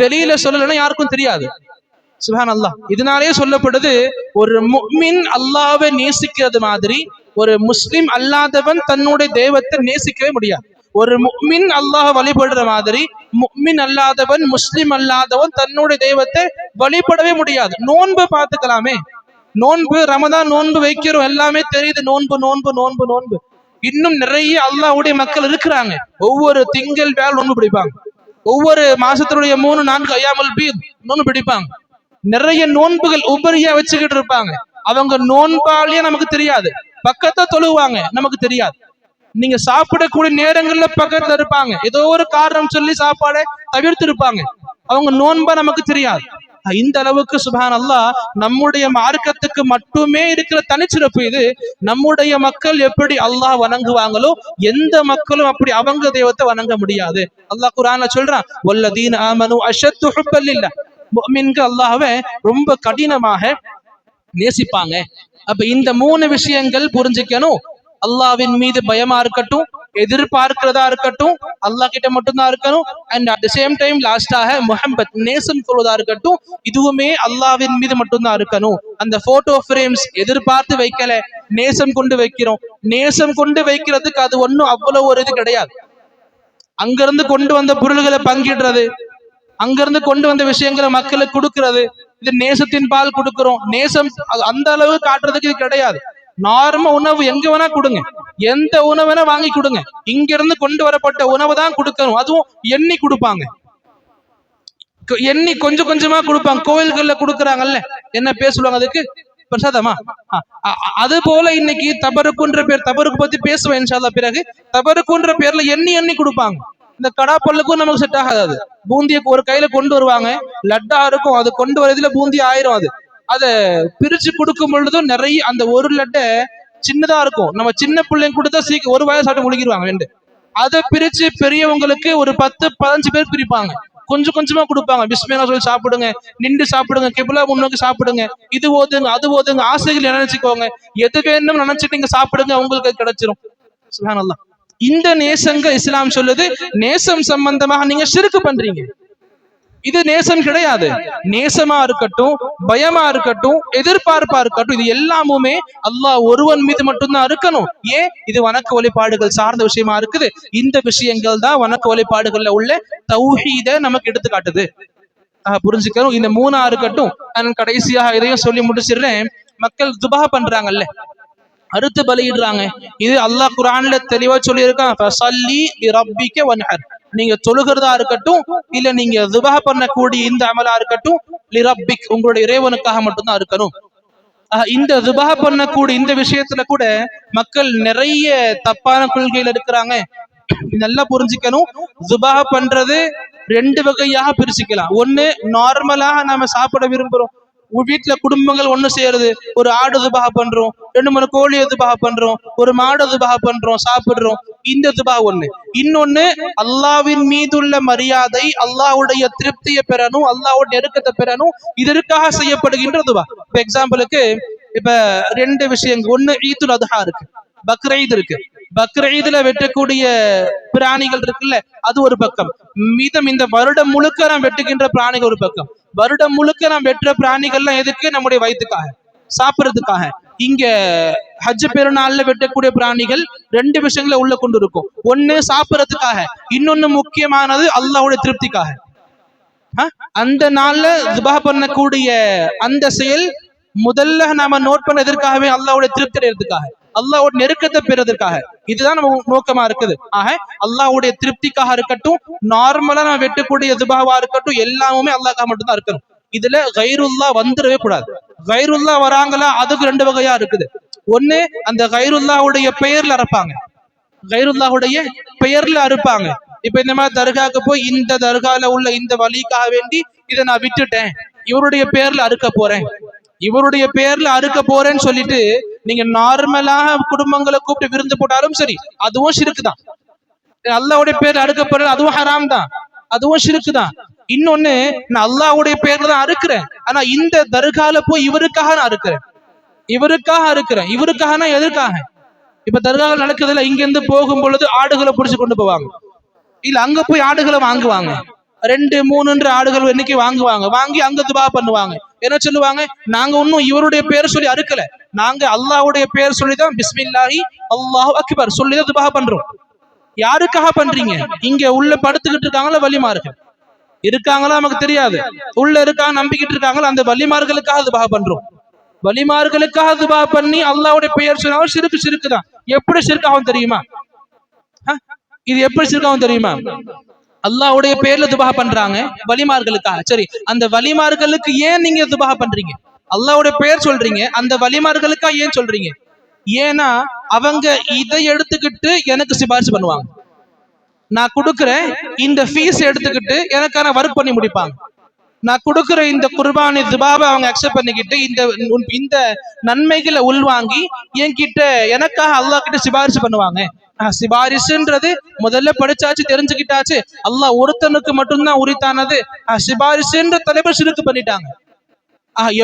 வெளியில சொல்லலைன்னா யாருக்கும் தெரியாது. சுப்ஹானல்லாஹ். இதனாலே சொல்லப்படுது, ஒரு முஃமின் அல்லாஹ்வை நேசிக்கிறது மாதிரி ஒரு முஸ்லிம் அல்லாதவன் தன்னுடைய தெய்வத்தை நேசிக்கவே முடியாது. ஒரு முஃமின் அல்லாஹ் வழிபடுற மாதிரி முஃமின் அல்லாதவன், முஸ்லிம் அல்லாதவன் தன்னுடைய தெய்வத்தை வழிபடவே முடியாது. நோன்பு பார்த்துக்கலாமே, நோன்பு ரமதான் நோன்பு வைக்கிறோம், எல்லாமே தெரியுது, நோன்பு நோன்பு நோன்பு நோன்பு. இன்னும் நிறைய அல்லாஹ்வுடைய மக்கள் இருக்கிறாங்க, ஒவ்வொரு திங்கள் வேலை நோன்பு பிடிப்பாங்க, ஒவ்வொரு மாசத்தினுடைய 3-4 ஐயாமுல் பீத் நோன்பு பிடிப்பாங்க, நிறைய நோன்புகள் உபரியா வச்சுக்கிட்டு இருப்பாங்க. அவங்க நோன்பாலேயே நமக்கு தெரியாது, பக்கத்தை தொழுவாங்க நமக்கு தெரியாது. நீங்க சாப்பிடக்கூடிய நேரங்கள்ல பக்கத்துல இருப்பாங்க, ஏதோ ஒரு காரணம் சொல்லி சாப்பாடை தவிர்த்து இருப்பாங்க, அவங்க நோன்பா நமக்கு தெரியாது. இந்த அளவுக்கு சுப்ஹானல்லாஹ் நம்முடைய மார்க்கத்துக்கு மட்டுமே இருக்கிற தனிச்சிறப்பு இது. நம்முடைய மக்கள் எப்படி அல்லாஹ் வணங்குவாங்களோ, எந்த மக்களும் அப்படி அவங்க தெய்வத்தை வணங்க முடியாது. அல்லாஹ் குர்ஆன்ல சொல்றான், வல்லதீன ஆமனு அஷத்து ஹுப்பல் லில்லாஹ். முஃமின்கள் அல்லாஹ்வை ரொம்ப கடினமாக நேசிப்பாங்க. அப்ப இந்த 3 விஷயங்கள் புரிஞ்சுக்கணும். அல்லாஹ்வின் மீது பயமா இருக்கட்டும், எதிர்பார்க்கிறதா இருக்கட்டும், அல்லாஹ் கிட்ட மட்டும்தான் இருக்கணும். And at the same time லாஸ்டாக முஹப்பத், நேசம் கொள்வதா இருக்கட்டும், இதுவுமே அல்லாஹ்வின் மீது மட்டும்தான் இருக்கணும். அந்த போட்டோ ஃப்ரேம்ஸ் எதிர்பார்த்து வைக்கல, நேசம் கொண்டு வைக்கிறோம். நேசம் கொண்டு வைக்கிறதுக்கு அது ஒன்றும் அவ்வளவு ஒரு இது கிடையாது. அங்கிருந்து கொண்டு வந்த பொருள்களை பங்கிடுறது, அங்கிருந்து கொண்டு வந்த விஷயங்களை மக்களுக்கு கொடுக்கிறது, இது நேசத்தின் பால் கொடுக்கிறோம். நேசம் அந்த அளவு காட்டுறதுக்கு இது கிடையாது. நார்மல் உணவு எங்க வேணா கொடுங்க, எந்த உணவு வேணா வாங்கி கொடுங்க, இங்க இருந்து கொண்டு வரப்பட்ட உணவு தான் கொடுக்கணும். அதுவும் எண்ணி கொடுப்பாங்க, எண்ணி கொஞ்சம் கொஞ்சமா கொடுப்பாங்க. கோயில்கள்ல கொடுக்குறாங்கல்ல, என்ன பேசுவாங்க அதுக்கு, பிரசாதமா. அது போல இன்னைக்கு தபருக்குன்ற பேர், தபருக்கு பத்தி பேசுவேன் இன்ஷா அல்லாஹ் பிறகு. தபருக்குன்ற பேர்ல எண்ணி எண்ணி கொடுப்பாங்க. இந்த கடா பல்லுக்கும் நமக்கு செட் ஆகாது. பூந்தியை ஒரு கையில கொண்டு வருவாங்க, லட்டா இருக்கும், அது கொண்டு வரதுல பூந்தி ஆயிரும். அதை பிரிச்சு கொடுக்கும் பொழுதும் நிறைய, அந்த ஒரு லட்டை சின்னதா இருக்கும், நம்ம சின்ன பிள்ளைங்க கொடுத்தா சீக்கிரம் ஒரு வாயை சாப்பிட்டு முழுகிடுவாங்க. அதை பிரிச்சு பெரியவங்களுக்கு ஒரு 10-15 பேர் பிரிப்பாங்க, கொஞ்சம் கொஞ்சமா கொடுப்பாங்க. பிஸ்மில்லா சொல்லி சாப்பிடுங்க, நின்று சாப்பிடுங்க, கிப்லா முன்னோக்கி சாப்பிடுங்க, இது ஓதுங்க அது ஓதுங்க, ஆசைகள் நினைச்சுக்கோங்க, எது வேணும் நினைச்சிட்டு நீங்க சாப்பிடுங்க, உங்களுக்கு கிடைச்சிரும். சுப்ஹானல்லாஹ். இந்த நேசங்க இஸ்லாம் சொல்லுது, நேசம் சம்பந்தமாக நீங்க ஷிர்க் பண்றீங்க, இது நேசம் கிடையாது. நேசமா இருக்கட்டும், பயமா இருக்கட்டும், எதிர்பார்ப்பா இருக்கட்டும், இது எல்லாமுமே அல்லாஹ் ஒருவன் மீது மட்டும்தான் இருக்கணும். ஏன்? இது வணக்க வழிபாடுகள் சார்ந்த விஷயமா இருக்குது. இந்த விஷயங்கள் தான் வணக்க வழிபாடுகள்ல உள்ள தௌஹீதை நமக்கு எடுத்து காட்டுது. புரிஞ்சுக்கணும். இந்த 3 இருக்கட்டும். நான் கடைசியாக இதையும் சொல்லி முடிச்சிடுறேன். மக்கள் துபா பண்றாங்கல்ல, அறுத்து பலியிடுறாங்க, இது அல்லாஹ் குர்ஆன்ல தெளிவா சொல்லியிருக்கான், ஃபஸல்லி லிரப்பிக வன்ஹர். நீங்க தொழுகிறதா இருக்கட்டும், இல்ல நீங்க துபா பண்ணக்கூடிய இந்த அமலா இருக்கட்டும், லிரப்பிக், உங்களுடைய இறைவனுக்காக மட்டும்தான் இருக்கணும். இந்த துபா பண்ணக்கூடிய இந்த விஷயத்துல கூட மக்கள் நிறைய தப்பான கொள்கையில இருக்கிறாங்க. நல்லா புரிஞ்சுக்கணும். துபா பண்றது 2 வகையாக பிரிச்சுக்கலாம். ஒண்ணு, நார்மலாக நாம சாப்பிட விரும்புறோம், வீட்டுல குடும்பங்கள் ஒண்ணு செய்யறது, ஒரு ஆடு துபா பண்றோம், 2-3 கோழியை துபா பண்றோம், ஒரு மாடு துபா பண்றோம், சாப்பிடுறோம், இந்த துபா ஒண்ணு. இன்னொன்னு, அல்லாஹ்வின் மீதுள்ள மரியாதை, அல்லாஹ்வுடைய திருப்தியை பெறணும், அல்லாஹ்வுடைய நெருக்கத்தை பெறணும், இதற்காக செய்யப்படுகின்ற துபா. இப்ப எக்ஸாம்பிளுக்கு, இப்ப 2 விஷயங்கள், ஒண்ணு ஈதுல் அத்ஹா இருக்கு, பக்ரீத் இருக்கு. பக்ரீதுல வெட்டக்கூடிய பிராணிகள் இருக்குல்ல, அது ஒரு பக்கம். மீதம் இந்த வருடம் முழுக்க நாம் வெட்டுகின்ற பிராணிகள் ஒரு பக்கம். வருடம் முழுக்க நாம் வெட்டுற பிராணிகள்லாம் எதுக்கு? நம்முடைய வயிற்றுக்காக, சாப்பிடுறதுக்காக. இங்க ஹஜ் பெருநாள்ல வெட்டக்கூடிய பிராணிகள் ரெண்டு விஷயங்களை உள்ள கொண்டு இருக்கும். ஒண்ணு சாப்பிடறதுக்காக, இன்னொன்னு முக்கியமானது அல்லாஹ்வுடைய திருப்திக்காக. அந்த நாள்ல துபா பண்ணக்கூடிய அந்த செயல் முதல்ல நாம நோட் பண்ண எதற்காகவே? அல்லாஹ்வுடைய திருப்தி அடைறதுக்காக, அல்லாஹ்வுடைய நெருக்கத்தை பெறுவதற்காக. இதுதான் நம்ம நோக்கமா இருக்குது. ஆக அல்லாஹ்வுடைய திருப்திக்காக இருக்கட்டும், நார்மலா நம்ம வெட்டக்கூடிய துபாவா இருக்கட்டும், எல்லாமே அல்லாஹ்க்காக மட்டும்தான் இருக்கணும். இதுல கைருல்லா வந்துடவே கூடாது. கைருல்லா வராங்களா, அதுக்கு ரெண்டு வகையா இருக்குது. ஒண்ணு, அந்த கைருல்லாவுடைய பெயர்ல அறுப்பாங்க, கைருல்லாவுடைய பெயர்ல அறுப்பாங்க. இப்ப இந்த மாதிரி தர்காவுக்கு போய் இந்த தர்கால உள்ள இந்த வலிக்காக வேண்டி இதை நான் விட்டுட்டேன், இவருடைய பேர்ல அறுக்க போறேன், இவருடைய பேர்ல அறுக்க போறேன்னு சொல்லிட்டு நீங்க நார்மலாக குடும்பங்களை கூப்பிட்டு விருந்து போட்டாலும் சரி, அதுவும் ஷிர்க் தான். அல்லாஹ்வுடைய பேர்ல அறுக்க போறேன், அதுவும் ஹராம் தான், அதுவும் ஷிர்க் தான். இன்னொன்னு, நான் அல்லாஹ்வுடைய பேர்ல தான் அறுக்கிறேன், ஆனா இந்த தர்கால போய் இவருக்காக நான் அறுக்கிறேன், இவருக்காக அறுக்கிறேன். இவருக்காகனா எதற்காக? இப்ப தர்காவில் நடக்குதுல, இங்க இருந்து போகும் பொழுது ஆடுகளை பிடிச்சு கொண்டு போவாங்க, இல்ல அங்க போய் ஆடுகளை வாங்குவாங்க, 2, 3 ஆடுகள் இன்னைக்கு வாங்குவாங்க. வாங்கி அங்க துபா பண்ணுவாங்க. என்ன சொல்லுவாங்க? நாங்க ஒன்னும் இவருடைய பேர் சொல்லி அறுக்கல, நாங்க அல்லாஹ்வுடைய பேர் சொல்லிதான் பிஸ்மில்லாஹி அல்லாஹு அக்பர் சொல்லிதான் துபா பண்றோம். யாருக்காக பண்றீங்க? இங்க உள்ள படுத்துக்கிட்டு இருக்காங்களா வலிமார்கள் இருக்காங்களா நமக்கு தெரியாது, உள்ள இருக்காங்க நம்பிக்கிட்டு இருக்காங்களா, அந்த வலிமார்களுக்காக துபா பண்றோம். வலிமார்களுக்காக துபா பண்ணி அல்லாஹ்வுடைய பெயர் சொன்னாலும் சிறுக்கு சிறுக்கு தான். எப்படி சிறுக்காகும் தெரியுமா? இது எப்படி சிறுக்காகும் தெரியுமா? அல்லாஹ்வுடைய பேர்ல துபா பண்றாங்க வலிமார்களுக்காக. சரி, அந்த வலிமார்களுக்கு ஏன் நீங்க துபா பண்றீங்க? அல்லாஹ்வுடைய பெயர் சொல்றீங்க, அந்த வலிமார்களுக்கா ஏன் சொல்றீங்க? ஏன்னா அவங்க இதை எடுத்துக்கிட்டு எனக்கு சிபாரிசு பண்ணுவாங்க. நான் கொடுக்குறேன் இந்த ஃபீஸ் எடுத்துக்கிட்டு எனக்கான ஒர்க் பண்ணி முடிப்பாங்க. நான் கொடுக்குற இந்த குர்பானி துபாவை அவங்க அக்செப்ட் பண்ணிக்கிட்டு இந்த நன்மைகளை உள்வாங்கி என்கிட்ட எனக்காக அல்லாஹ் கிட்ட சிபாரிசு பண்ணுவாங்க. சிபாரிசுன்றது முதல்ல படிச்சாச்சு, தெரிஞ்சுக்கிட்டாச்சு, அல்லாஹ் ஒருத்தனுக்கு மட்டும்தான் உரித்தானது. சிபாரிசுன்ற தலைவர் சிறுக்கு பண்ணிட்டாங்க.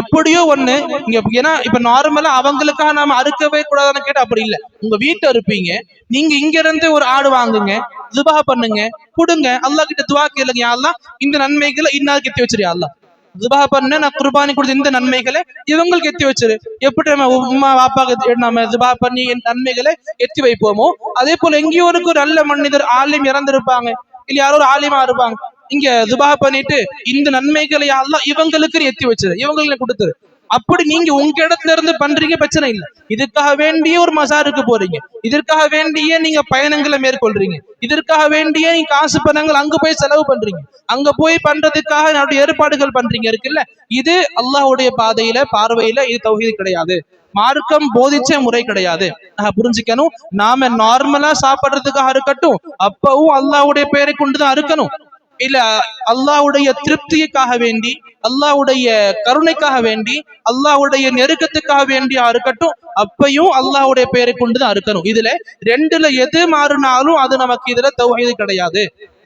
எப்படியோ ஒண்ணு இங்க. ஏன்னா இப்ப நார்மலா அவங்களுக்காக நாம அறுக்கவே கூடாதுன்னு கேட்டா அப்படி இல்லை. உங்க வீட்டை இருப்பீங்க, நீங்க இங்க இருந்து ஒரு ஆடு வாங்குங்க, துபா பண்ணுங்க, கொடுங்க, அல்லாஹ் கிட்ட துவா கேளுங்க, அல்லாஹ் இந்த நன்மைகளை இன்னாருக்கு எத்தி வச்சிரு, அல்லாஹ் துபா பண்ண நான் குர்பானி கொடுத்த இந்த நன்மைகளை இவங்களுக்கு எத்தி வச்சிரு. எப்படி நம்ம உமா வாப்பாக்கு நம்ம துபா பண்ணி நன்மைகளை எத்தி வைப்போமோ, அதே போல எங்கேயோ ஒரு நல்ல மனிதர் ஆலிம் இறந்திருப்பாங்க, இல்ல யாரோ ஒரு ஆலிமா இருப்பாங்க, இங்க துபா பண்ணிட்டு இந்த நன்மைகளை அல்லாஹ் இவங்களுக்கு எத்தி வச்சிரு, இவங்களுக்கு கொடுத்துரு. அப்படி நீங்க உங்க இடத்துல இருந்து பண்றீங்க, பிரச்சனை இல்லை. இதுக்காக வேண்டிய ஒரு மசாருக்கு போறீங்க, இதற்காக வேண்டிய நீங்க பயணங்களை மேற்கொள்றீங்க, இதற்காக வேண்டிய நீங்க காசு பணங்கள் அங்க போய் செலவு பண்றீங்க, அங்க போய் பண்றதுக்காக என்னுடைய ஏற்பாடுகள் பண்றீங்க இருக்குல்ல, இது அல்லாஹ்வுடைய பாதையில பார்வையில இது தௌஹீத் கிடையாது, மார்க்கம் போதிச்ச முறை கிடையாது. புரிஞ்சுக்கணும். நாம நார்மலா சாப்பிடுறதுக்காக இருக்கட்டும், அப்பவும் அல்லாஹ்வுடைய பெயரை கொண்டுதான் இருக்கணும். இல்ல அல்லாஹ்வுடைய திருப்திக்காக வேண்டி, அல்லாஹ்வுடைய கருணைக்காக வேண்டி, அல்லாஹ்வுடைய நெருக்கத்துக்காக வேண்டியா இருக்கட்டும், அப்பையும் அல்லாஹ்வுடைய பெயரை கொண்டுதான் இருக்கணும். இதுல ரெண்டுல எது மாறினாலும் அது நமக்கு இதுல தௌஹீத் கிடையாது.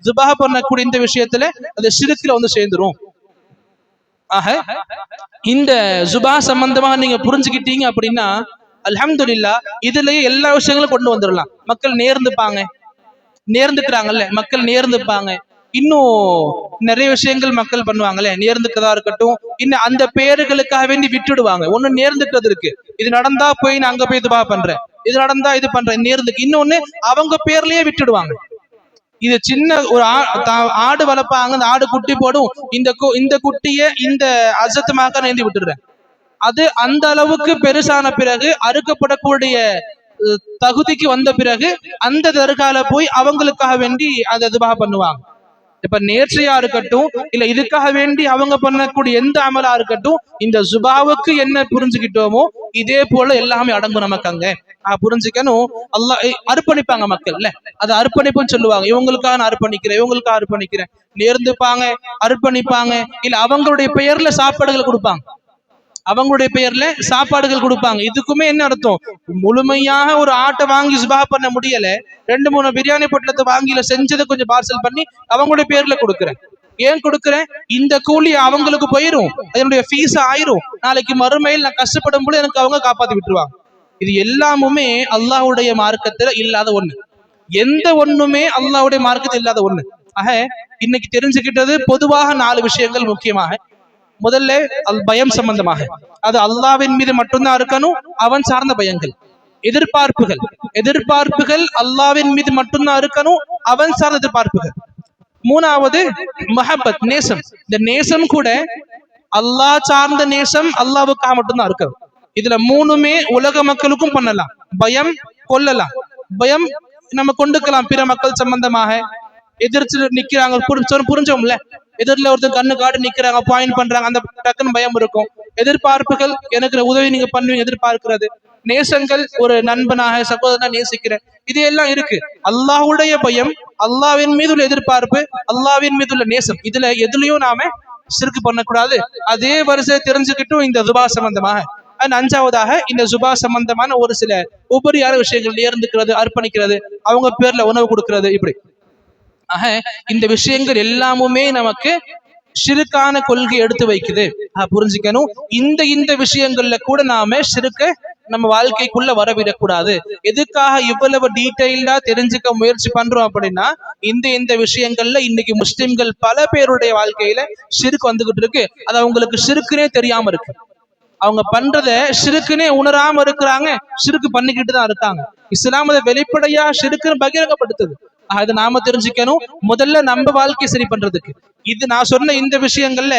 ஜுபா பண்ணக்கூடிய இந்த விஷயத்துல அது ஷிர்க்ல வந்து சேர்ந்துரும். ஆக இந்த ஜுபா சம்பந்தமா நீங்க புரிஞ்சுக்கிட்டீங்க அப்படின்னா அல்ஹம்துலில்லாஹ், இதுலயே எல்லா விஷயங்களும் கொண்டு வந்துடலாம். மக்கள் நேர்ந்துப்பாங்க, நேர்ந்துக்கிறாங்கல்ல, மக்கள் நேர்ந்துப்பாங்க. இன்னும் நிறைய விஷயங்கள் மக்கள் பண்ணுவாங்கல்ல, நேர்ந்துக்கிறதா இருக்கட்டும், இன்னும் அந்த பேர்களுக்காக வேண்டி விட்டுடுவாங்க. ஒண்ணு நேர்ந்துக்கிறது இருக்கு, இது நடந்தா போய் நான் அங்க போய் துபா பண்றேன், இது நடந்தா இது பண்றேன், நேர்ந்துக்கு. இன்னொன்னு அவங்க பேர்லயே விட்டுடுவாங்க. இது சின்ன ஒரு ஆடு வளர்ப்பாங்க, அந்த ஆடு குட்டி போடும், இந்த குட்டிய இந்த அசத்துமாக நேர்ந்து விட்டுடுறேன். அது அந்த அளவுக்கு பெருசான பிறகு, அறுக்கப்படக்கூடிய தகுதிக்கு வந்த பிறகு அந்த தர்கால போய் அவங்களுக்காக வேண்டி அதை துபா பண்ணுவாங்க. இப்ப நேர்ச்சையா இருக்கட்டும், இல்ல இதுக்காக வேண்டி அவங்க பண்ணக்கூடிய எந்த அமலா இருக்கட்டும், இந்த ஜுபாவுக்கு என்ன புரிஞ்சுக்கிட்டோமோ இதே போல எல்லாமே அடங்கும் நமக்கு அங்க. புரிஞ்சுக்கணும். அல்லாஹ் அர்ப்பணிப்பாங்க மக்கள் இல்ல, அது அர்ப்பணிப்புன்னு சொல்லுவாங்க. இவங்களுக்காக நான் அர்ப்பணிக்கிறேன், இவங்களுக்காக அர்ப்பணிக்கிறேன், நேர்ந்துப்பாங்க, அர்ப்பணிப்பாங்க. இல்ல அவங்களுடைய பெயர்ல சாப்பாடுகள் கொடுப்பாங்க, அவங்களுடைய பெயர்ல சாப்பாடுகள் கொடுப்பாங்க. இதுக்குமே என்ன அர்த்தம்? முழுமையாக ஒரு ஆட்டை வாங்கி சுபா பண்ண முடியல, 2-3 பிரியாணி பொட்டலத்தை வாங்கில செஞ்சதை கொஞ்சம் பார்சல் பண்ணி அவங்களுடைய பேர்ல கொடுக்குறேன். ஏன் கொடுக்குறேன்? இந்த கூலி அவங்களுக்கு போயிரும், அதனுடைய ஃபீஸ் ஆயிரும், நாளைக்கு மறுமையில் நான் கஷ்டப்படும் போது எனக்கு அவங்க காப்பாத்தி விட்டுருவாங்க. இது எல்லாமுமே அல்லாஹ்வுடைய மார்க்கத்துல இல்லாத ஒண்ணு. எந்த ஒண்ணுமே அல்லாஹ்வுடைய மார்க்கத்தில் இல்லாத ஒண்ணு. ஆக இன்னைக்கு தெரிஞ்சுக்கிட்டது பொதுவாக 4 விஷயங்கள் முக்கியமாக. முதல்ல பயம் சம்பந்தமாக, அது அல்லாஹ்வின் மீது மட்டும்தான் இருக்கணும். அவன் சார்ந்த பயங்கள். எதிர்பார்ப்புகள், எதிர்பார்ப்புகள் அல்லாஹ்வின் மீது மட்டும்தான் இருக்கணும். அவன் சார்ந்த எதிர்பார்ப்புகள். மூணாவது மஹப்பத், நேசம். இந்த நேசம் கூட அல்லாஹ் சார்ந்த நேசம் அல்லாஹ்வுக்காக மட்டும்தான் இருக்கு. இதுல மூணுமே உலக மக்களுக்கும் பண்ணலாம். பயம் கொள்ளலாம், பயம் நம்ம கொண்டுக்கலாம் பிற மக்கள் சம்பந்தமாக. எதிர்த்து நிக்கிறாங்க, புரிஞ்சோம்ல, எதிரில் ஒருத்தர் கண்ணு காட்டு நிக்கிறாங்க, பாயிண்ட் பண்றாங்க, அந்த டக்குன்னு பயம் இருக்கும். எதிர்பார்ப்புகள், எனக்கு உதவி நீங்க பண்ணுவீங்க எதிர்பார்க்கிறது. நேசங்கள், ஒரு நண்பனாக சகோதரனா நேசிக்கிறேன், இது எல்லாம் இருக்கு. அல்லாஹ்வுடைய பயம், அல்லாஹ்வின் மீது உள்ள எதிர்பார்ப்பு, அல்லாஹ்வின் மீது உள்ள நேசம், இதுல எதுலயும் நாம ஷிர்க் பண்ணக்கூடாது. அதே வரிசை தெரிஞ்சுக்கிட்டும் இந்த துபா சம்பந்தமாக, அஞ்சாவதாக இந்த ஜுபா சம்பந்தமான ஒரு சில உபரியான விஷயங்கள் நேர்ந்துக்கிறது, அர்ப்பணிக்கிறது, அவங்க பேர்ல உணவு கொடுக்கிறது, இப்படி. ஆக இந்த விஷயங்கள் எல்லாமுமே நமக்கு ஷிர்கான கொள்கை எடுத்து வைக்குது. புரிஞ்சுக்கணும். இந்த விஷயங்கள்ல கூட நாம ஷிர்க நம்ம வாழ்க்கைக்குள்ள வரவிடக்கூடாது. எதுக்காக இவ்வளவு டீடைல்டா தெரிஞ்சுக்க முயற்சி பண்றோம் அப்படின்னா, இந்த விஷயங்கள்ல இன்னைக்கு முஸ்லிம்கள் பல பேருடைய வாழ்க்கையில ஷிர்க் வந்துகிட்டு இருக்கு. அது அவங்களுக்கு ஷிர்க்குனே தெரியாம இருக்கு. அவங்க பண்றத ஷிர்க்குனே உணராம இருக்கிறாங்க, ஷிர்க் பண்ணிக்கிட்டு தான் இருக்காங்க. இஸ்லாம் அதை வெளிப்படையா ஷிர்க்குன்னு பகிரங்கப்படுத்துது. அதை நாம தெரிஞ்சுக்கணும். முதல்ல நம்ம வாழ்க்கையை சரி பண்றதுக்கு இது நான் சொன்ன இந்த விஷயங்கள்ல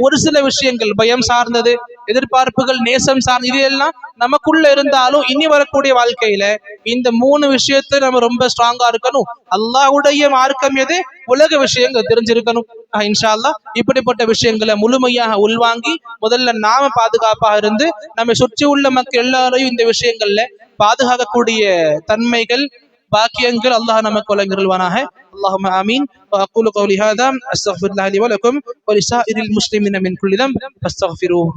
ஒரு சில விஷயங்கள், பயம் சார்ந்தது, எதிர்பார்ப்புகள், நேசம் சார்ந்த, இது எல்லாம் நமக்குள்ள இருந்தாலும் இனி வரக்கூடிய வாழ்க்கையில இந்த 3 விஷயத்தை நம்ம ரொம்ப ஸ்ட்ராங்கா இருக்கணும். அல்லாஹ்வுடைய மார்க்கம் எது, உலக விஷயங்கள் தெரிஞ்சிருக்கணும். இன்ஷா அல்லாஹ் இப்படிப்பட்ட விஷயங்களை முழுமையாக உள்வாங்கி முதல்ல நாம பாதுகாப்பாக இருந்து நம்ம சுற்றி உள்ள மக்கள் எல்லாரையும் இந்த விஷயங்கள்ல பாதுகாக்கக்கூடிய தன்மைகள், பாக்கியங்கள் அல்லாஹ் நமக்கு வழங்கிருவானாக. اللهم آمين. وأقول قولي هذا أستغفر الله لي ولكم ولسائر المسلمين من كل ذنب فاستغفروه.